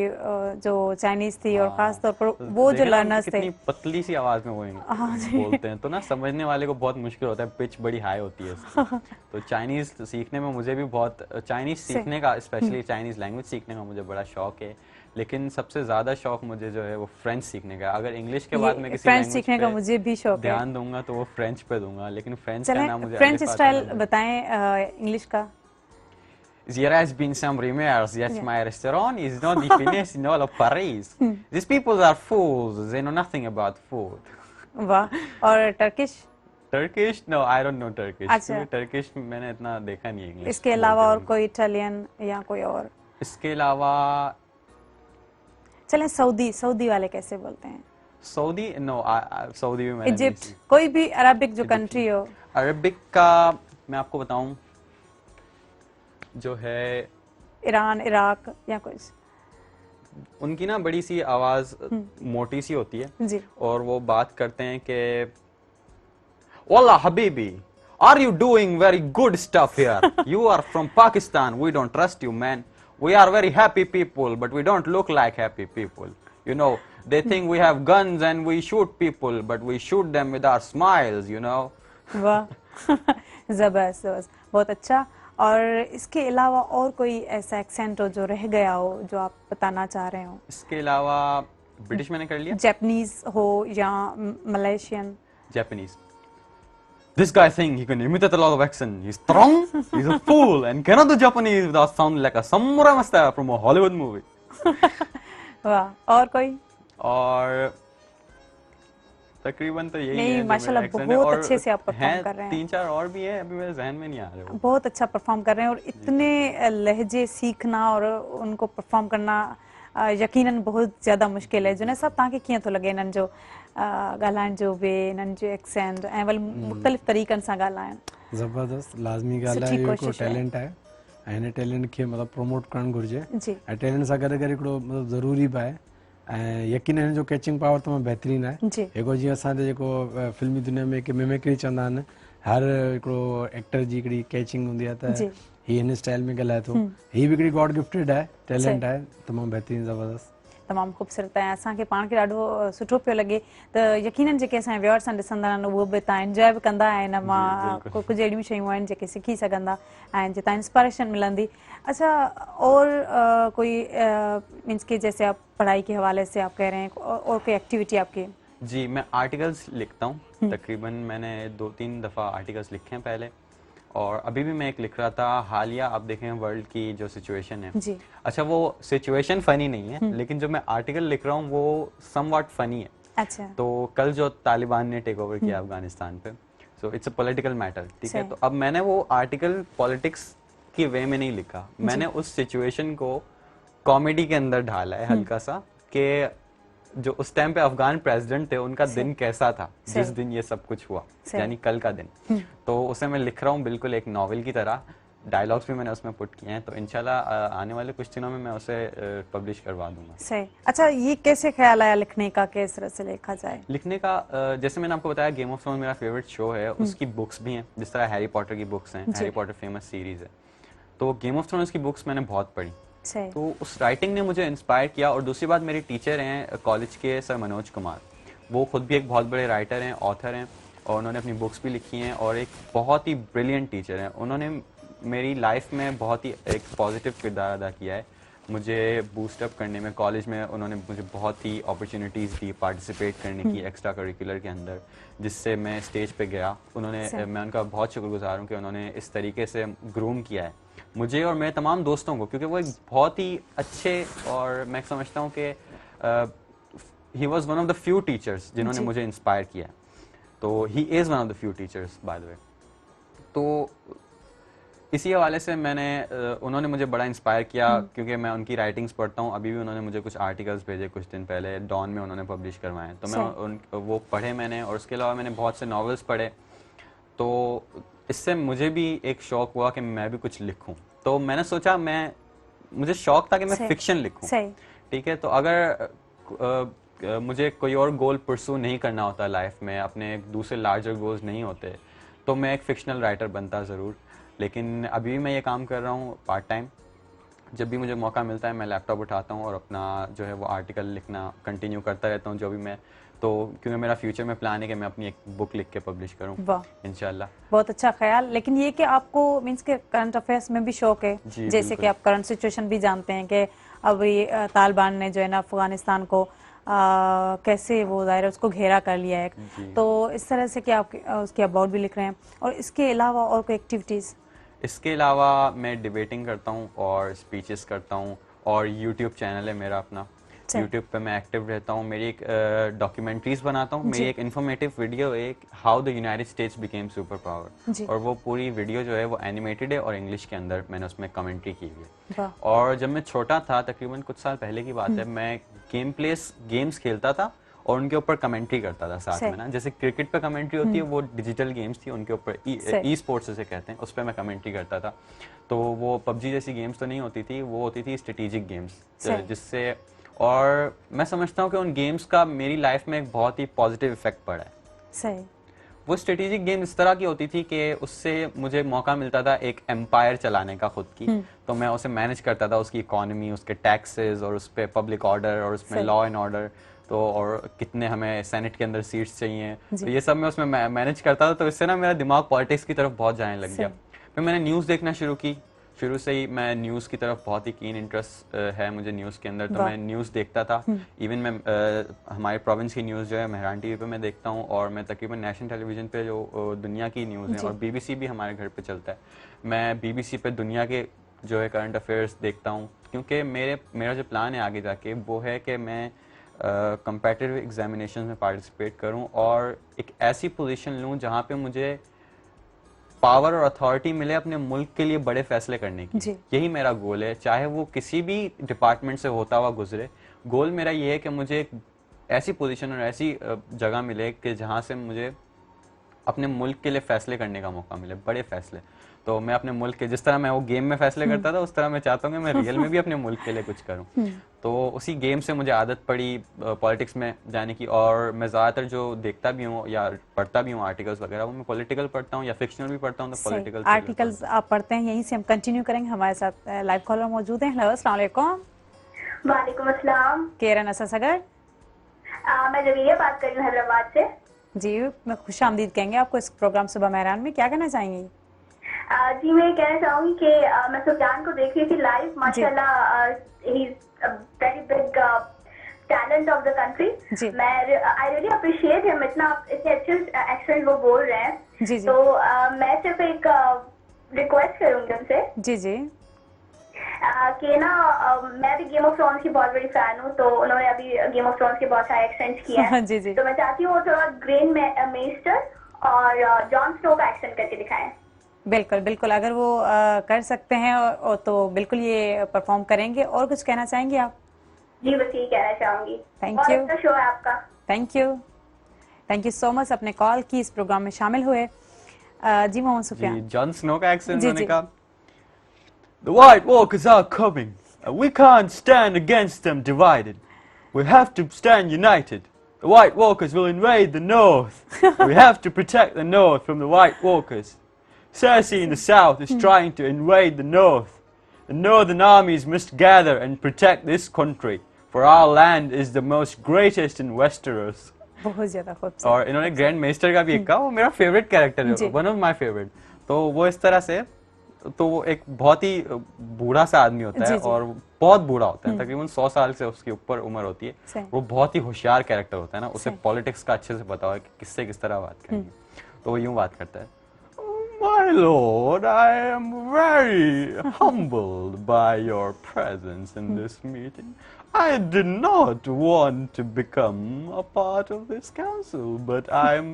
जो चाइनीज थी, और खास तौर पर वो जो लर्नर्स थे, पतली सी आवाज में वो बोलते हैं तो ना समझने वाले को बहुत मुश्किल होता है, पिच बड़ी हाई होती है उसकी। तो चाइनीज सीखने में मुझे भी बहुत, चाइनीज सीखने का, स्पेशली चाइनीज लैंग्वेज सीखने का मुझे बड़ा शौक है, लेकिन सबसे ज्यादा शौक मुझे जो है वो फ्रेंच सीखने का। अगर इंग्लिश के बाद में किसी फ्रेंच सीखने का मुझे भी शौक है, ध्यान दूंगा तो वो फ्रेंच पे दूंगा, लेकिन फ्रेंच का नाम मुझे फ्रेंच स्टाइल बताएं इंग्लिश का। There has been some rumors that my restaurant is not the finest in all of Paris. These people are fools. They know nothing about food. वाह। और Turkish? Turkish? No, I don't know Turkish. अच्छा। Turkish मैंने इतना देखा नहीं English. इसके अलावा और कोई इटालियन या कोई और? इसके अलावा चलें सऊदी वाले कैसे बोलते हैं? सऊदी? नो, सऊदी भी मैंने, इजिप्ट, कोई भी अरबिक जो कंट्री हो। अरबिक का मैं आपको बताऊं, जो है ईरान, इराक या कुछ, उनकी ना बड़ी सी आवाज मोटी सी होती है जी, और वो बात करते हैं कि वाला हबीबी, are you doing very good stuff here, you are from Pakistan, we don't trust you man, we are very happy people but we don't look like happy people, you know, they think we have guns and we shoot people but we shoot them with our smiles, you know. वाह जबरदस्त, बहुत अच्छा। और इसके अलावा और कोई ऐसा एक्सेंट हो जो रह गया हो जो आप बताना चाह रहे हो? इसके अलावा ब्रिटिश मैंने कर लिया, जापानीज हो या Malaysian? Japanese, this guy think he can imitate a lot of accent, he's strong, he's a fool and cannot do Japanese without sound like a samurai master from a Hollywood movie. वाह। और कोई? और तकरीबन तो यही नहीं, है माशाल्लाह बहुत अच्छे से आप परफॉर्म कर रहे हैं। 3-4 और भी है, अभी मेरे जहन में नहीं आ रहे वो। बहुत अच्छा परफॉर्म कर रहे हैं, और इतने लहजे सीखना और उनको परफॉर्म करना यकीनन बहुत ज़्यादा मुश्किल है। जो ना सब तव्हांखे कीअं थो लॻे इन्हनि जो ॻाल्हाइण जो वे, इन्हनि जो एक्सेंट ऐं वरी मुख़्तलिफ़ तरीक़नि सां ॻाल्हाइण? ज़बरदस्त, लाज़मी ॻाल्हि आहे, इहो हिकिड़ो टैलेंट आहे ऐं हिन टैलेंट खे मतिलबु प्रमोट करणु घुरिजे ऐं टैलेंट सां गॾु गॾु हिकिड़ो मतिलबु ज़रूरी बि आहे ऐं यकीन हिन जो कैचिंग पावर तमामु बहितरीनु आहे। जेको जीअं असांजे जेको फिल्मी दुनिया में हिकु मिमिक्री चवंदा आहिनि, हर हिकिड़ो एक्टर जी हिकिड़ी कैचिंग हूंदी आहे त हीअ हिन स्टाइल में ॻाल्हाए थो, हीअ बि हिकिड़ी गॉड गिफ्टेड आहे, टैलेंट आहे, तमामु बहितरीनु, ज़बरदस्त, तमामु ख़ूबसूरत आहे। असांखे पाण खे ॾाढो सुठो पियो लॻे त यकीनन जेके असांजे व्यूअर्स ॾिसंदा आहिनि उहो बि तव्हां एंजॉय बि कंदा ऐं हिन मां कुझु अहिड़ियूं शयूं आहिनि जेके सिखी सघंदा ऐं जितां इंस्पायरेशन मिलंदी। अच्छा, और कोई मीन्स कि जैसे आप पढ़ाई के हवाले से आप कह रहे हैं, और कोई एक्टिविटी आपकी? जी, मैं आर्टिकल्स लिखता हूँ, तकरीबन मैंने 2-3 दफ़ा आर्टिकल्स लिखे हैं पहले, और अभी भी मैं एक लिख रहा था हालिया। आप देखें वर्ल्ड की जो सिचुएशन है जी। अच्छा, वो सिचुएशन फनी नहीं है, लेकिन जो मैं आर्टिकल लिख रहा हूँ वो समवॉट फनी है। अच्छा। तो कल जो तालिबान ने टेक ओवर किया अफगानिस्तान पे, so it's a political matter, ठीक है। तो अब मैंने वो आर्टिकल पॉलिटिक्स की वे में नहीं लिखा, मैंने उस सिचुएशन को कॉमेडी के अंदर ढाला है हल्का सा, कि जो उस टाइम पे अफगान प्रेसिडेंट थे उनका दिन कैसा था जिस दिन ये सब कुछ हुआ, यानी कल का दिन। तो उसे मैं लिख रहा हूँ बिल्कुल एक नॉवेल की तरह, डायलॉग्स भी मैंने उसमें पुट किए हैं, तो इंशाल्लाह आने वाले कुछ दिनों में मैं उसे पब्लिश करवा दूंगा। सही। अच्छा, ये कैसे ख्याल आया लिखने का, किस तरह से लिखा जाए? लिखने का जैसे मैंने आपको बताया, गेम ऑफ थ्रोन्स मेरा फेवरेट शो है, उसकी बुक्स भी हैं, जिस तरह हैरी पॉटर की बुक्स हैं, हैरी पॉटर फेमस सीरीज है, तो गेम ऑफ थ्रोन्स की बुक्स मैंने बहुत पढ़ी, तो उस राइटिंग ने मुझे इंस्पायर किया। और दूसरी बात, मेरे टीचर हैं कॉलेज के सर मनोज कुमार, वो खुद भी एक बहुत बड़े राइटर हैं, ऑथर हैं, और उन्होंने अपनी बुक्स भी लिखी हैं, और एक बहुत ही ब्रिलियंट टीचर हैं। उन्होंने मेरी लाइफ में बहुत ही एक पॉजिटिव किरदार अदा किया है, मुझे बूस्टअप करने में। कॉलेज में उन्होंने मुझे बहुत ही अपॉर्चुनिटीज़ दी पार्टिसिपेट करने की एक्स्ट्रा करिकुलर के अंदर, जिससे मैं स्टेज पे गया। उन्होंने, मैं उनका बहुत शुक्रगुजार हूँ कि उन्होंने इस तरीके से ग्रूम किया है मुझे और मेरे तमाम दोस्तों को, क्योंकि वो एक बहुत ही अच्छे, और मैं समझता हूँ कि he was one of the few teachers जिन्होंने मुझे इंस्पायर किया, तो he is one of the few teachers by the way. तो इसी हवाले से मैंने, उन्होंने मुझे बड़ा इंस्पायर किया, क्योंकि मैं उनकी राइटिंग्स पढ़ता हूँ। अभी भी उन्होंने मुझे कुछ आर्टिकल्स भेजे कुछ दिन पहले, डॉन में उन्होंने पब्लिश करवाए, तो मैं वो पढ़े मैंने, और उसके अलावा मैंने बहुत से नॉवेल्स पढ़े। तो इससे मुझे भी एक शौक हुआ कि मैं भी कुछ लिखूं, तो मैंने सोचा, मुझे शौक था कि मैं फिक्शन लिखूं, ठीक है। तो अगर मुझे कोई और गोल परस्यू नहीं करना होता लाइफ में, अपने दूसरे लार्जर गोल्स नहीं होते, तो मैं एक फिक्शनल राइटर बनता ज़रूर। लेकिन अभी मैं ये काम कर रहा हूँ पार्ट टाइम। जब भी मुझे मौका मिलता है मैं लैपटॉप उठाता हूँ और अपना जो है वो आर्टिकल लिखना कंटिन्यू करता रहता हूँ, जो भी मैं तो क्योंकि मेरा फ्यूचर में प्लान है कि मैं अपनी एक बुक लिख के पब्लिश करूँ इंशाल्लाह। बहुत अच्छा ख्याल। लेकिन ये कि आपको मींस के करंट अफेयर्स में भी शौक है, जैसे कि आप करंट सिचुएशन भी जानते हैं कि अब ये तालिबान ने जो है ना अफगानिस्तान को कैसे वो दायरा उसको घेरा कर लिया है, तो इस तरह से कि आप उसके अबाउट भी लिख रहे हैं। और इसके अलावा और कोई एक्टिविटीज़? इसके अलावा मैं डिबेटिंग करता हूँ और स्पीचेस करता हूँ और यूट्यूब चैनल है मेरा अपना, यूट्यूब पे मैं एक्टिव रहता हूँ। मेरी एक डॉक्यूमेंट्रीज बनाता हूँ, मेरी एक इन्फॉर्मेटिव वीडियो एक how the United states became super power, और वो पूरी वीडियो जो है वो एनिमेटेड है और इंग्लिश के अंदर मैंने उसमें कमेंट्री की हुई है। और जब मैं छोटा था, तकरीबन कुछ साल पहले की बात है, मैं गेम्स खेलता था और उनके ऊपर कमेंट्री करता था साथ में ना। जैसे क्रिकेट पे कमेंट्री होती है, वो डिजिटल गेम्स थी, उनके ऊपर ई स्पोर्ट्स से कहते हैं, उस पर मैं कमेंट्री करता था। तो वो पबजी जैसी गेम्स तो नहीं होती थी, वो होती थी स्ट्रेटेजिक गेम्स, जिससे और मैं समझता हूँ कि उन गेम्स का मेरी लाइफ में एक बहुत ही पॉजिटिव इफेक्ट पड़ा है। सही। वो स्ट्रेटेजिक गेम इस तरह की होती थी कि उससे मुझे मौका मिलता था एक एम्पायर चलाने का खुद की, तो मैं उसे मैनेज करता था, उसकी इकोनॉमी, उसके टैक्सेस और उस पर पब्लिक ऑर्डर और उसमें लॉ एंड ऑर्डर, तो और कितने हमें सेनेट के अंदर सीट्स चाहिए, तो ये सब मैं उसमें मैनेज करता था। तो इससे ना मेरा दिमाग पॉलिटिक्स की तरफ बहुत जाने लग गया। फिर मैंने न्यूज़ देखना शुरू की, शुरू से ही मैं न्यूज़ की तरफ बहुत ही कीन इंटरेस्ट है मुझे न्यूज़ के अंदर, तो मैं न्यूज़ देखता था। इवन मैं हमारे प्रोविंस की न्यूज़ जो है मेहरान टीवी पे मैं देखता हूँ, और मैं तकरीबन नेशनल टेलीविज़न पे जो दुनिया की न्यूज़ है, और बीबीसी भी हमारे घर पे चलता है, मैं बीबीसी पे दुनिया के जो है करंट अफेयर्स देखता हूँ, क्योंकि मेरा जो प्लान है आगे जाके वो है कि मैं कंपेटिटिव एग्जामिनेशन में पार्टिसिपेट करूँ और एक ऐसी पोजीशन लूँ जहाँ पे मुझे पावर और अथॉरिटी मिले अपने मुल्क के लिए बड़े फैसले करने की। यही मेरा गोल है, चाहे वो किसी भी डिपार्टमेंट से होता हुआ गुजरे। गोल मेरा ये है कि मुझे एक ऐसी पोजीशन और ऐसी जगह मिले कि जहाँ से मुझे अपने मुल्क के लिए फैसले करने का मौका मिले, बड़े फैसले। तो मैं अपने मुल्क के, जिस तरह मैं वो गेम में फैसले करता था, उस तरह मैं चाहता हूँ कि मैं रियल में भी अपने मुल्क के लिए कुछ करूँ। तो उसी गेम से मुझे आदत पड़ी पॉलिटिक्स में जाने की, और मैं ज़्यादातर जो देखता भी हूँ या पढ़ता भी हूँ आर्टिकल्स वगैरह, वो मैं पॉलिटिकल पढ़ता हूँ या फिक्शनल भी पढ़ता हूँ। तो पॉलिटिकल आर्टिकल्स आप पढ़ते हैं, यहीं से हम कंटिन्यू करेंगे। हमारे साथ लाइव कॉलर मौजूद हैं। हेलो, अस्सलाम वालेकुम। वालेकुम अस्सलाम। केरन असगर, मैं जवीरिया बात कर रही हूँ हैदराबाद से। जी, मैं खुश आमदीद कहेंगे आपको इस प्रोग्राम सुबह मेहरान में। क्या कहना चाहेंगी? जी, मैं कहना चाहूंगी कि मैं सुफियान को देख रही थी लाइव, माशाल्लाह he is a very big talent of the country. मैं आई रियली अप्रिशिएट हिम, इतने अच्छे एक्सेंट वो बोल रहे हैं। तो मैं सिर्फ एक रिक्वेस्ट करूंगी उनसे जी कि ना मैं भी गेम ऑफ थ्रोन्स की बहुत बड़ी फैन हूँ, तो उन्होंने अभी गेम ऑफ थ्रोन्स के बहुत सारे एक्सेंट्स किए हैं। तो मैं चाहती हूँ वो थोड़ा ग्रेन मेस्टर और जॉन स्नो का एक्सेंट करके दिखाएं। बिल्कुल बिल्कुल, अगर वो कर सकते हैं तो बिल्कुल ये परफॉर्म करेंगे। और कुछ कहना चाहेंगे आप? जी, बस यही कहना चाहूंगी। Thank you. अच्छा शो है आपका। थैंक यू सो मच, अपने कॉल की, इस प्रोग्राम में शामिल हुए। जी मोहम्मद सुफियान। जॉन स्नो का एक्सेंट मैंने कहा, The White Walkers are coming, and we can't stand against them divided. We have to stand united. The White Walkers will invade the North. We have to protect the North from the White Walkers. Cersei in the South is trying to invade the North. The Northern armies must gather and protect this country, for our land is the most greatest in Westeros. बहुत ज्यादा खूबसूरत। और इन्होंने grand मेस्टर का भी एक कहा, वो मेरा फेवरेट कैरेक्टर है, वन ऑफ माय फेवरेट। तो वो इस तरह से, तो वो एक बहुत ही बूढ़ा सा आदमी होता है, और बहुत बूढ़ा होता है, तकरीबन 100 साल से उसके ऊपर उम्र होती है। वो बहुत ही होशियार कैरेक्टर होता है ना, उसे पॉलिटिक्स का अच्छे से पता है कि किससे किस तरह बात करनी है। तो वो यूं बात करता है, My Lord, I am very humbled by your presence in this meeting. I did not want to become a part of this council, but I'm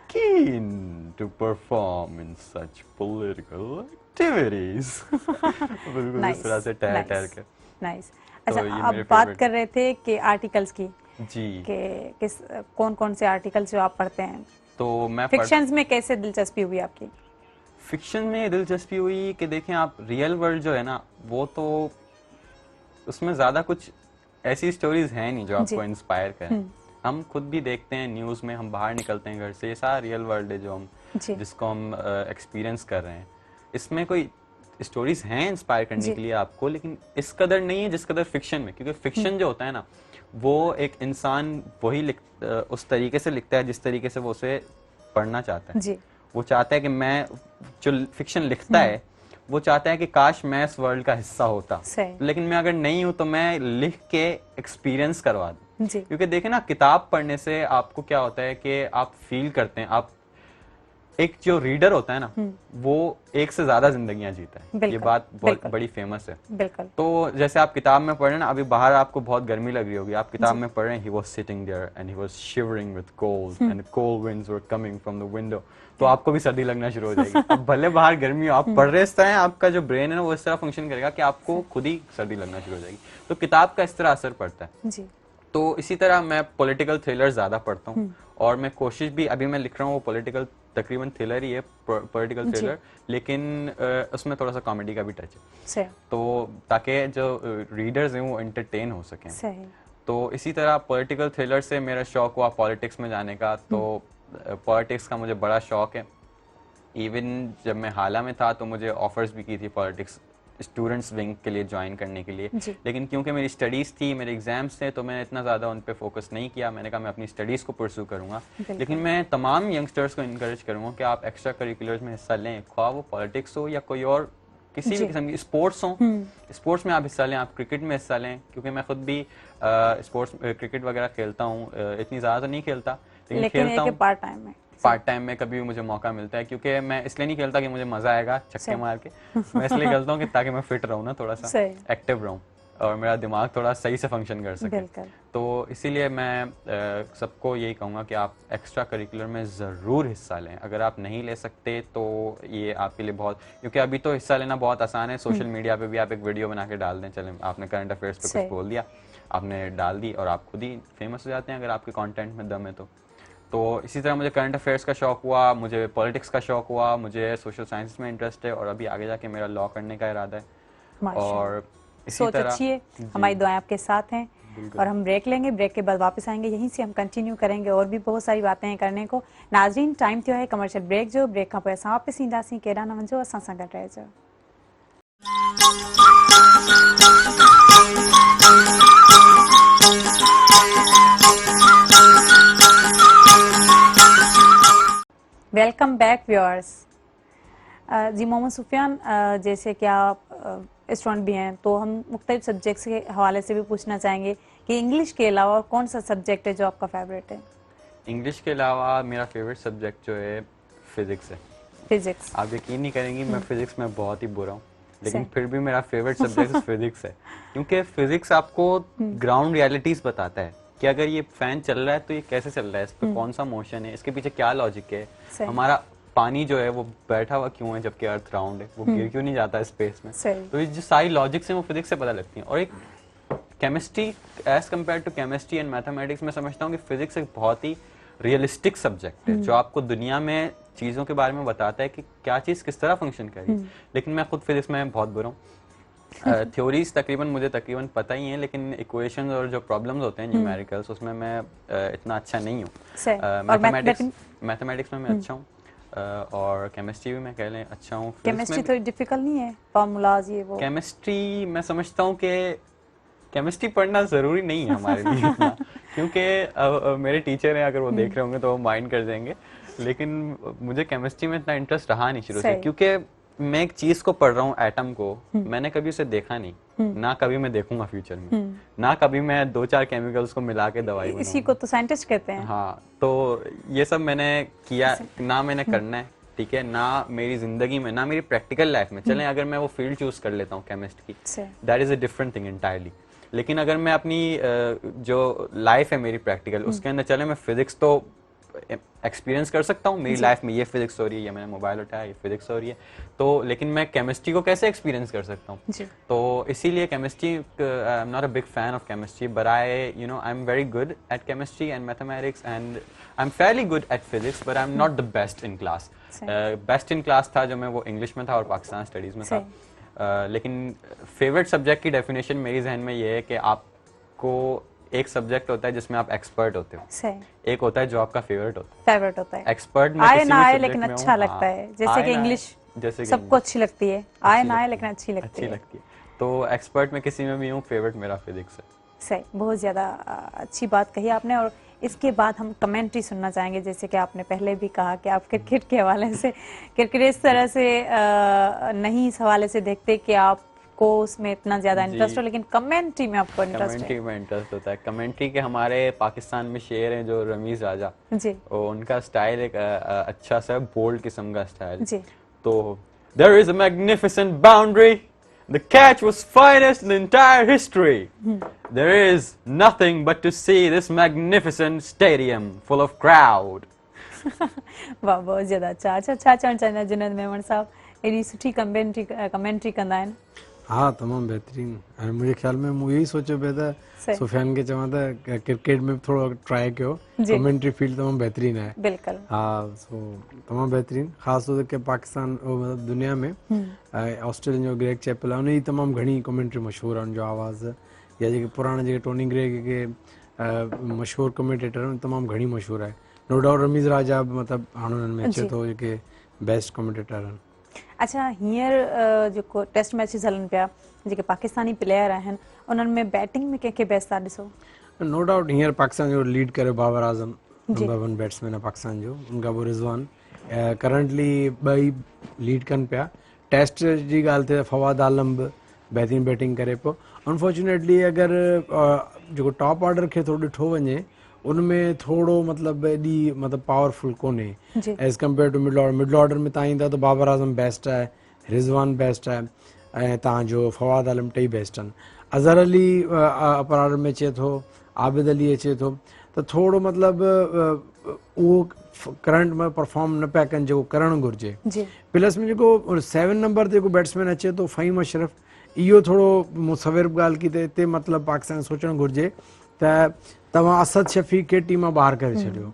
keen to perform in such political activities. बिल्कुल इस तरह से ठहर के। Nice. अच्छा, आप बात कर रहे थे कि आर्टिकल्स की, जी, कि कौन से आर्टिकल्स जो आप पढ़ते हैं? तो मैं फिक्शंस में कैसे दिलचस्पी हुई आपकी? फिक्शन में दिलचस्पी हुई कि देखें आप, रियल वर्ल्ड जो है ना, वो तो उसमें ज़्यादा कुछ ऐसी स्टोरीज हैं नहीं जो आपको इंस्पायर करें। हम खुद भी देखते हैं न्यूज़ में, हम बाहर निकलते हैं घर से, ये सारा रियल वर्ल्ड है जो हम जिसको हम एक्सपीरियंस कर रहे हैं। इसमें कोई स्टोरीज हैं इंस्पायर करने के लिए आपको, लेकिन इस कदर नहीं है जिस कदर फिक्शन में, क्योंकि फिक्शन जो होता है ना वो एक इंसान वही उस तरीके से लिखता है जिस तरीके से वो उसे पढ़ना चाहता है जी। वो चाहता है कि मैं जो फिक्शन लिखता है वो चाहता है कि काश मैं इस वर्ल्ड का हिस्सा होता, लेकिन मैं अगर नहीं हूं तो मैं लिख के एक्सपीरियंस करवा दूं। क्योंकि देखें ना, किताब पढ़ने से आपको क्या होता है कि आप फील करते हैं, आप एक जो रीडर होता है ना वो एक से ज्यादा जिंदगियां जीता है, ये बात बहुत बड़ी फेमस है। बिल्कुल। तो जैसे आप किताब में पढ़ रहे हैं ना, अभी बाहर आपको बहुत गर्मी लग रही होगी, आप किताब में पढ़ रहे हैं, he was sitting there and he was shivering with cold and cold winds were coming from the window, तो आपको भी सर्दी लगना शुरू हो जाएगी। अब भले बाहर गर्मी हो, आप पढ़ रहे इस तरह, आपका जो ब्रेन है ना वो इस तरह फंक्शन करेगा कि आपको खुद ही सर्दी लगना शुरू हो जाएगी। तो किताब का इस तरह असर पड़ता है जी। तो इसी तरह मैं पॉलिटिकल थ्रिलर ज्यादा पढ़ता हूँ, और मैं कोशिश भी, अभी मैं लिख रहा हूँ वो पॉलिटिकल तकरीबन थ्रिलर ही है, पॉलिटिकल थ्रिलर, लेकिन उसमें थोड़ा सा कॉमेडी का भी टच है, तो ताकि जो रीडर्स हैं वो एंटरटेन हो सकें। तो इसी तरह पॉलिटिकल थ्रिलर से मेरा शौक हुआ पॉलिटिक्स में जाने का, तो पॉलिटिक्स का मुझे बड़ा शौक है। इवन जब मैं हाला में था तो मुझे ऑफर्स भी की थी पॉलिटिक्स स्टूडेंट्स विंग के लिए ज्वाइन करने के लिए, लेकिन क्योंकि मेरी स्टडीज़ थी, मेरे एग्जाम्स थे, तो मैंने इतना ज़्यादा उन पे फोकस नहीं किया। मैंने कहा मैं अपनी स्टडीज़ को परस्यू करूँगा, लेकिन मैं तमाम यंगस्टर्स को इनकरेज करूँगा कि आप एक्स्ट्रा करिकुलर्स में हिस्सा लें, ख्वाह वो पॉलिटिक्स हो या कोई और किसी भी किस्म की स्पोर्ट्स हो, स्पोर्ट्स में आप हिस्सा लें, आप क्रिकेट में हिस्सा लें, क्योंकि मैं खुद भी स्पोर्ट्स क्रिकेट वगैरह खेलता हूँ, इतनी ज़्यादा तो नहीं खेलता, लेकिन खेलता हूँ पार्ट टाइम में कभी भी मुझे मौका मिलता है, क्योंकि मैं इसलिए नहीं खेलता कि मुझे मजा आएगा छक्के मार के, मैं इसलिए खेलता हूँ कि ताकि मैं फिट रहूँ ना, थोड़ा सा एक्टिव रहूँ और मेरा दिमाग थोड़ा सही से फंक्शन कर सके। तो इसीलिए मैं सबको यही कहूँगा कि आप एक्स्ट्रा करिकुलर में ज़रूर हिस्सा लें। अगर आप नहीं ले सकते तो ये आपके लिए बहुत, क्योंकि अभी तो हिस्सा लेना बहुत आसान है, सोशल मीडिया पे भी आप एक वीडियो बना के डाल दें, चलें आपने करंट अफेयर्स पे कुछ बोल दिया, आपने डाल दी और आप खुद ही फेमस हो जाते हैं अगर आपके कंटेंट में दम है तो इसी तरह मुझे करंट अफेयर्स का शौक हुआ, मुझे पॉलिटिक्स का शौक हुआ, मुझे सोशल साइंस में इंटरेस्ट है और अभी आगे जाके मेरा लॉ करने का इरादा है। और इसी तरह अच्छी है, हमारी दुआएं आपके साथ हैं। और हम ब्रेक लेंगे, ब्रेक के बाद वापस आएंगे, यहीं से हम कंटिन्यू करेंगे और भी बहुत सारी बातें हैं करने को। नाज़रीन, टाइम थियो है कमर्शियल ब्रेक जो, ब्रेक खां पोइ असां वापस ईंदासीं, केॾा न वञो, असां सां गॾु रहिजो। Welcome back viewers. जी मोहम्मद सुफियान, जैसे कि आप स्टूडेंट भी हैं तो हम मुख्तलिफ सब्जेक्ट्स के हवाले से भी पूछना चाहेंगे कि इंग्लिश के अलावा और कौन सा सब्जेक्ट है जो आपका फेवरेट है? इंग्लिश के अलावा मेरा फेवरेट सब्जेक्ट जो है फिजिक्स है। फिजिक्स? आप यकीन नहीं करेंगी, मैं फिजिक्स में बहुत ही बुरा हूँ, लेकिन फिर भी मेरा फेवरेट सब्जेक्ट फिजिक्स है, क्योंकि फिजिक्स आपको ग्राउंड रियलिटीज बताता है कि अगर ये फैन चल रहा है तो ये कैसे चल रहा है, इस पर कौन सा मोशन है, इसके पीछे क्या लॉजिक है, हमारा पानी जो है वो बैठा हुआ क्यों है जबकि अर्थ राउंड है, वो गिर क्यों नहीं जाता स्पेस में। तो ये जो सारी लॉजिक्स हैं वो फिजिक्स से पता लगती हैं। और एक chemistry as compare to chemistry and mathematics, मैं समझता हूँ कि फिजिक्स एक बहुत ही रियलिस्टिक सब्जेक्ट है जो आपको दुनिया में चीज़ों के बारे में बताता है कि क्या चीज़ किस तरह फंक्शन कर रही है। लेकिन मैं खुद फिजिक्स में बहुत बुरा हूँ। थ्योरीज मुझे तकरीबन पता ही है, लेकिन इक्वेशंस और जो प्रॉब्लम्स होते हैं न्यूमेरिकल्स उसमें मैं इतना अच्छा नहीं हूँ। मैथमेटिक्स में मैं अच्छा हूँ और केमिस्ट्री भी मैं कह लें अच्छा हूँ। केमिस्ट्री थोड़ी डिफिकल्ट नहीं है, फार्मूलाज ये वो? केमिस्ट्री मैं समझता हूँ कि केमिस्ट्री पढ़ना ज़रूरी नहीं है हमारे लिए इतना, क्योंकि मेरे टीचर हैं, अगर वो देख रहे होंगे तो वो माइंड कर देंगे, लेकिन मुझे केमिस्ट्री में इतना इंटरेस्ट रहा नहीं शुरू से, क्योंकि मैं एक चीज को पढ़ रहा हूँ, एटम को, मैंने कभी उसे देखा नहीं, ना कभी मैं देखूंगा फ्यूचर में, ना कभी मैं 2-4 केमिकल्स को मिला के दवाई बनाऊंगा। इसी को तो साइंटिस्ट कहते हैं। हाँ, तो ये सब मैंने किया ना, मैंने करना है, ठीक है, ना मेरी जिंदगी में, ना मेरी प्रैक्टिकल लाइफ में। चलें अगर मैं वो फील्ड चूज कर लेता हूँ केमिस्ट्री की, that is a different thing entirely, लेकिन अगर मैं अपनी जो लाइफ है मेरी प्रैक्टिकल, उसके अंदर चले मैं फिजिक्स तो एक्सपीरियंस कर सकता हूँ, मेरी लाइफ में ये फिजिक्स हो रही है, या मैंने मोबाइल उठाया ये फिजिक्स हो रही है, तो लेकिन मैं केमिस्ट्री को कैसे एक्सपीरियंस कर सकता हूँ? तो इसीलिए chemistry, I am not a big fan of chemistry, but I am very good at chemistry and mathematics and I am fairly good at physics, but I am not the best in class. Best in class था जो मैं वो English में था और Pakistan studies में था। लेकिन फेवरेट सब्जेक्ट की डेफिनेशन मेरी जहन में ये है कि आपको एक सब्जेक्ट होता है जिसमें आप एक्सपर्ट होते हो, एक होता है जो आपका फेवरेट होता है। एक्सपर्ट में आए ना आए लेकिन अच्छा लगता है, जैसे कि इंग्लिश जैसे सबको अच्छी लगती है, आए ना आए लेकिन अच्छी लगती है। तो एक्सपर्ट में किसी में भी हूँ, फेवरेट मेरा फिजिक्स है। सही, बहुत ज़्यादा अच्छी बात कही आपने। और इसके बाद हम कमेंट्री सुनना चाहेंगे, जैसे कि आपने पहले भी कहा कि आप क्रिकेट के हवाले से, क्रिकेट इस तरह से नहीं इस हवाले से देखते कि आपको उसमें इतना ज़्यादा इंटरेस्ट हो, लेकिन कमेंट्री में आपको इंटरेस्ट है। कमेंट्री में इंटरेस्ट होता है। कमेंट्री के हमारे पाकिस्तान में शेर हैं जो रमीज राजा जी, उनका स्टाइल एक अच्छा सा बोल्ड किस्म का स्टाइल जी। तो there is a magnificent boundary. The catch was finest in entire history. There is nothing but to see this magnificent stadium full of crowd. वाह, बहुत ज़्यादा अच्छा चवणु चाहींदा जुनैद मेमण साहब, एॾी सुठी कमेंट्री कंदा आहिनि। हाँ, तमामु बहितरीन। ऐं मुंहिंजे ख़्याल में मूं इहो ई सोचियो पिया त सुफियान खे चवां त क्रिकेट में थोरो ट्राई कयो, कमेंट्री फील्ड तमामु बहितरीन आहे। बिल्कुलु। हाँ, सो तमामु बहितरीन, ख़ासि तौर ते पाकिस्तान मतिलबु दुनिया में ऑस्ट्रेलियन जो ग्रेग चैपल आहे, उनजी तमामु घणी कमेंट्री मशहूरु आहे, उनजो आवाज़ या जेके पुराणा जेके टोनी ग्रेग के मशहूरु कमेंटेटर आहिनि तमामु घणी मशहूरु आहे। नो डाउट रमीज़ राजा मतिलबु हाणे हुननि में अचे थो जेके बेस्ट कमेंटेटर आहिनि। अच्छा, हींअर जेको टेस्ट मैचिस हलनि पिया, जेके पाकिस्तानी प्लेयर आहिनि उन्हनि में बैटिंग में कंहिंखे बेस्ट था ॾिसो? नो डाउट हींअर पाकिस्तान जो लीड करे बाबर आज़म, नंबर 1 बैट्समैन आहे पाकिस्तान जो, उनखां पोइ रिज़वान, करंटली ॿई लीड कनि पिया। टेस्ट जी ॻाल्हि थिए फवाद आलम बि बहितरीन बैटिंग करे पियो। अनफॉर्चुनेटली अगरि जेको टॉप ऑर्डर खे थोरो ॾिठो वञे उनमें थोरो मतिलबु एॾी मतिलबु पावरफुल कोन्हे as compare to middle order. Middle order में तव्हां ईंदा त बाबर आज़म बेस्ट आहे, रिज़वान बेस्ट आहे ऐं तव्हांजो फवाद आलम टई बेस्ट आहिनि। अज़हर अली अपर ऑर्डर में अचे थो, आबिद अली अचे थो, त थोरो मतिलबु उहो करंट में परफॉर्म न पिया कनि जेको करणु घुरिजे। प्लस में जेको 7 नंबर ते जेको बैट्समैन अचे थो फ़हीम अशरफ, इहो थोरो मुसविर ॻाल्हि की त हिते मतिलबु पाकिस्तान सोचणु घुरिजे त तव्हां असद शफ़ीक़ खे टीम मां ॿाहिरि करे छॾियो।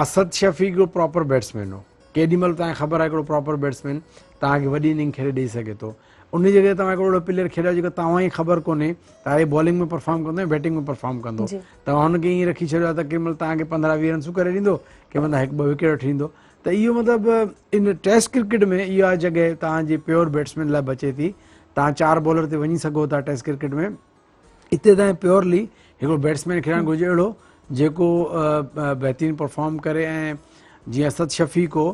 असद शफ़ीक़ हिकिड़ो प्रॉपर बैट्समैन हो, केॾी महिल तव्हांखे ख़बर आहे हिकिड़ो प्रॉपर बैट्समैन तव्हांखे वॾी इनिंग खेॾे ॾेई सघे थो। उन जॻह तव्हां हिकिड़ो प्लेयर खेॾायो जेको तव्हां ई ख़बर कोन्हे तव्हां बॉलिंग में परफॉर्म कंदो ऐं बैटिंग में परफॉर्म कंदो, तव्हां हुनखे ईअं रखी छॾियो आहे त कंहिं महिल तव्हांखे 15-20 रन्स करे ॾींदो, कंहिं महिल 1-2 विकेट वठी ईंदो। त इहो मतिलबु इन टेस्ट क्रिकेट में इहा जॻह तव्हांजी प्योर बैट्समैन लाइ बचे थी। तव्हां 4 बॉलर ते वञी सघो था टेस्ट क्रिकेट में, हिते तव्हां प्योरली हिकिड़ो बैट्समैन खेॾणु घुरिजे अहिड़ो जेको बहितरीन परफॉर्म करे। ऐं जीअं असद शफ़ीक़ हो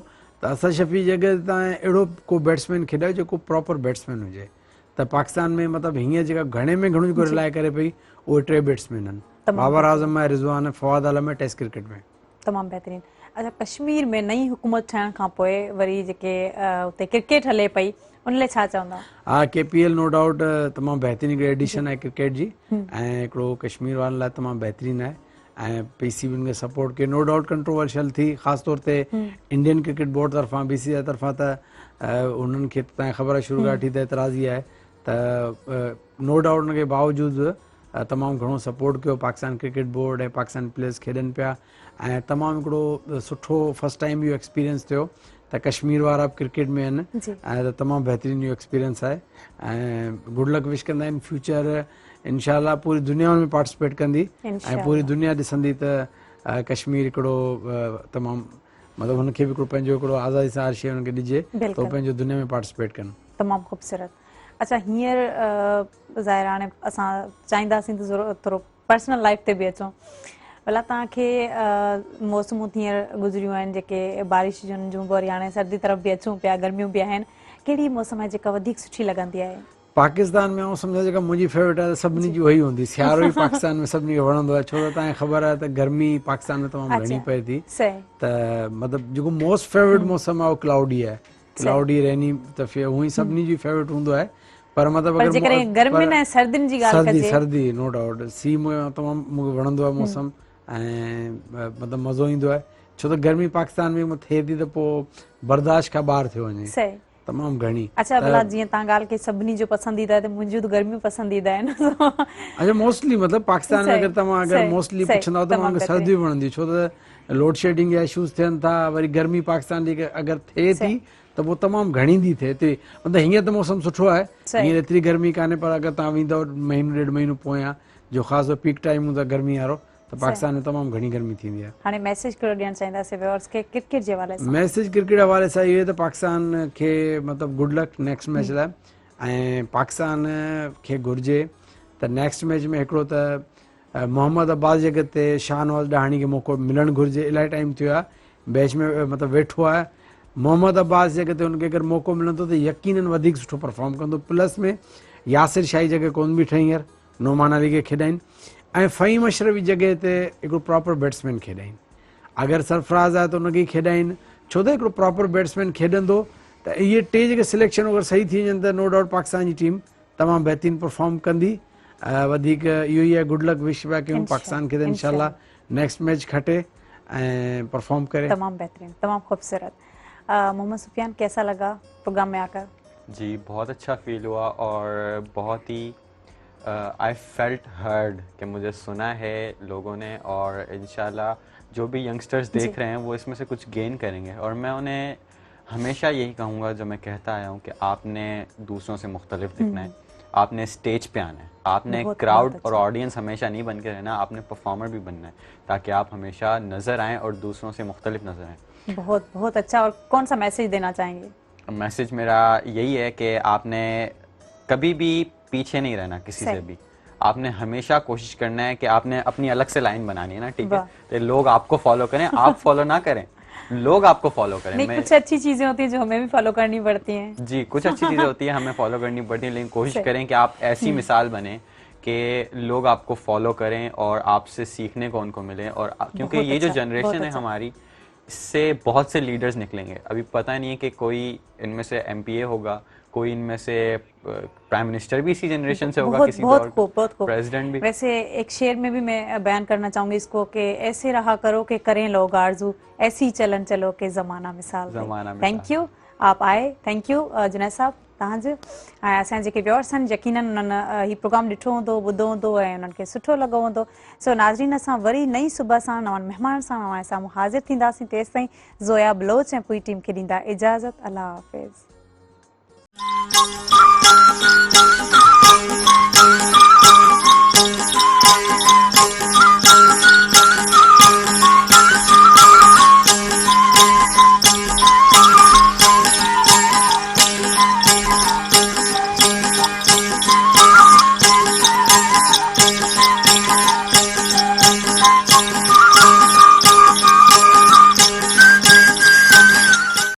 त असद शफ़ीक़ जॻह ते तव्हां अहिड़ो को बैट्समैन खेॾायो जेको प्रॉपर बैट्समैन हुजे। त पाकिस्तान में मतिलबु हीअं जेका घणे में घणो जेको रिलाए करे पई उहे 3 बैट्समैन आहिनि, बाबर आज़म आहे, रिज़वान आहे, फवाद आलम आहे टेस्ट क्रिकेट में। तमामु बहितरीन। अच्छा, कश्मीर में नई हुकूमत ठहण खां पोइ वरी जेके उते क्रिकेट हले पई उन लाइ छा चवंदा? हा, KPL नो डाउट तमामु बहितरीन एडिशन आहे क्रिकेट जी ऐं हिकिड़ो कश्मीर वारनि लाइ तमामु बहितरीन आहे ऐं PCB उनखे सपोर्ट कयो। नो डाउट कंट्रोवर्शियल थी ख़ासि तौर ते इंडियन क्रिकेट बोर्ड तरफ़ां, BCCI तरफ़ां, त उन्हनि खे तव्हांखे ख़बर आहे शुरूआती त एतिराज़ी आहे त नो डाउट उनखे बावजूदि तमामु घणो सपोर्ट कयो पाकिस्तान क्रिकेट बोर्ड ऐं पाकिस्तान प्लेयर्स खेॾनि पिया ऐं तमामु हिकिड़ो सुठो फस्ट टाइम इहो एक्सपीरियंस थियो त कश्मीर वारा बि क्रिकेट में आहिनि ऐं त तमामु बहितरीनु इहो एक्सपीरियंस आहे ऐं गुड लक विश कंदा आहिनि। फ्यूचर इंशाल्लाह पूरी दुनिया में पार्टिसिपेट कंदी ऐं पूरी दुनिया ॾिसंदी त कश्मीर हिकिड़ो तमामु मतिलबु हुनखे बि हिकिड़ो पंहिंजो हिकिड़ो आज़ादी सां हर शइ हुनखे ॾिजे त उहो पंहिंजो दुनिया में पार्टिसिपेट कनि। तमामु ख़ूबसूरत। अच्छा, हींअर ज़ाहिर हाणे असां चाहींदासीं त थोरो पर्सनल लाइफ ते बि अचूं। भला तव्हांखे मौसमूं हींअर गुज़रियूं आहिनि जेके बारिश जूं, वरी हाणे सर्दी तरफ़ बि अचूं पिया, गर्मियूं बि आहिनि, कहिड़ी मौसम आहे जेका वधीक सुठी लॻंदी आहे? पाकिस्तान में ऐं सम्झो जेका मुंहिंजी फेवरेट आहे सभिनी जी उहा ई हूंदी, सियारो ई पाकिस्तान में सभिनी खे वणंदो आहे, छो त तव्हांखे ख़बर आहे त गर्मी पाकिस्तान में तमामु घणी पए थी त मतिलबु जेको मोस्ट फेवरेट मौसम आहे उहो क्लाउडी आहे, क्लाउडी रेनी, त उहो ई सभिनी जी फेवरेट हूंदो आहे। पर मतिलबु सर्दी नो डाउट सी में तमामु मूंखे वणंदो आहे मौसम ऐं मतिलबु मज़ो ईंदो आहे, छो त गर्मी पाकिस्तान में थिए थी त पोइ बर्दाश्त खां ॿाहिरि थियो वञे तमामु घणी। अच्छा, भला जीअं तव्हां ॻाल्हि कई सभिनी जो पसंदीदा आहे त मुंहिंजियूं त गर्मियूं पसंदीदा आहिनि। अच्छा, मोस्टली मतिलबु पाकिस्तान में अगरि तव्हां मोस्टली पुछंदव त तव्हांखे सर्दियूं वणंदियूं, छो त लोड शेडिंग जा इशूज़ थियनि था, वरी गर्मी पाकिस्तान जी अगरि थिए थी त पोइ तमामु घणी थी थिए हिते। मतिलबु हीअं त मौसम सुठो आहे, हीअं एतिरी गर्मी कान्हे, पर अगरि तव्हां वेंदव 1-1.5 महीनो पोयां जो ख़ासि पीक टाइम हूंदो आहे गर्मी वारो त पाकिस्तान में तमामु घणी गर्मी थींदी आहे। हाणे मैसेज कहिड़ो ॾियणु चाहींदासीं व्यूअर्स खे क्रिकेट जे हवाले सां? मैसेज क्रिकेट हवाले सां इहो आहे त पाकिस्तान खे मतिलबु गुड लक नेक्स्ट मैच लाइ, ऐं पाकिस्तान खे घुरिजे त नेक्स्ट मैच में हिकिड़ो त मोहम्मद अब्बास जॻह ते शाहनवाज़ ॾाहणी खे मौक़ो मिलणु घुरिजे। इलाही टाइम थियो आहे मैच में मतिलबु वेठो आहे। मोहम्मद अब्बास जॻह ते हुनखे अगरि मौक़ो मिलंदो त यकीनन वधीक सुठो परफॉर्म कंदो। प्लस में यासिर शाही जॻह कोन बीठा हींअर, नोमान अली खे खेॾाइनि, ऐं फ़हीम अशरफी जॻह ते हिकिड़ो प्रॉपर बैट्समैन खेॾाइनि। अगरि सरफराज़ आहे त हुनखे खेॾाइनि, छो त हिकिड़ो प्रॉपर बैट्समैन खेॾंदो त इहे टे जेके सिलेक्शन अगरि सही थी वञनि त नो डाउट पाकिस्तान जी टीम तमामु बहितरीनु परफॉर्म कंदी। वधीक इहो ई आहे, गुड लक विश पिया कयूं पाकिस्तान खे त इंशाल्लाह नेक्स्ट मैच खटे ऐं परफॉर्म करे। तमाम बेहतरीन, तमाम खूबसूरत। मोहम्मद सुफियान, कैसा लगा प्रोग्राम में आकर? जी बहुत अच्छा फील हुआ और बहुत ही आई फेल्ट हर्ड कि मुझे सुना है लोगों ने, और इंशाल्लाह जो भी यंगस्टर्स देख रहे हैं वो इसमें से कुछ गेन करेंगे। और मैं उन्हें हमेशा यही कहूँगा जो मैं कहता आया हूँ कि आपने दूसरों से मुख्तलिफ दिखना है, आपने स्टेज पे आना है, आपने क्राउड और ऑडियंस हमेशा नहीं बन के रहना, आपने परफॉर्मर भी बनना है ताकि आप हमेशा नज़र आएँ और दूसरों से मुख्तलिफ नज़र आएँ। बहुत बहुत अच्छा। और कौन सा मैसेज देना चाहेंगे? मैसेज मेरा यही है कि आपने कभी भी पीछे नहीं रहना किसी से भी, आपने हमेशा कोशिश करना है कि आपने अपनी अलग से लाइन बनानी है ना, ठीक है, तो लोग आपको फॉलो करें, आप फॉलो ना करें, लोग आपको फॉलो करें। नहीं, कुछ अच्छी चीजें होती हैं जो हमें भी फॉलो करनी पड़ती हैं। जी कुछ अच्छी चीजें होती है हमें फॉलो करनी पड़ती है, लेकिन कोशिश करें कि आप ऐसी मिसाल बने कि लोग आपको फॉलो करें और आपसे सीखने को उनको मिले। और क्योंकि ये जो जनरेशन है हमारी, इससे बहुत से लीडर्स निकलेंगे। अभी पता नहीं है कि कोई इनमें से MPA होगा, कोई इनमें से प्राइम मिनिस्टर भी इसी जनरेशन से होगा, किसी बहुत खूब, प्रेसिडेंट भी। वैसे एक शेर में भी मैं बयान करना चाहूंगी इसको कि ऐसे रहा करो कि करें लोग आरजू, ऐसी चलन चलो कि ज़माना मिसाल। थैंक यू, आप आए, थैंक यू जुनैद साहब तव्हांजो। ऐं असां जेके व्यूअर्स आहिनि यकीनन उन्हनि हीउ प्रोग्राम ॾिठो हूंदो, ॿुधो हूंदो ऐं उन्हनि खे सुठो लॻो हूंदो। सो नाज़रीन, असां वरी नई सुबुह सां नवनि महिमान सां नवां साम्हूं हाज़िर थींदासीं। तेसि ताईं ज़ोया बलोच ऐं पूरी टीम खे ॾींदा इजाज़त। अल्लाह हाफ़िज़।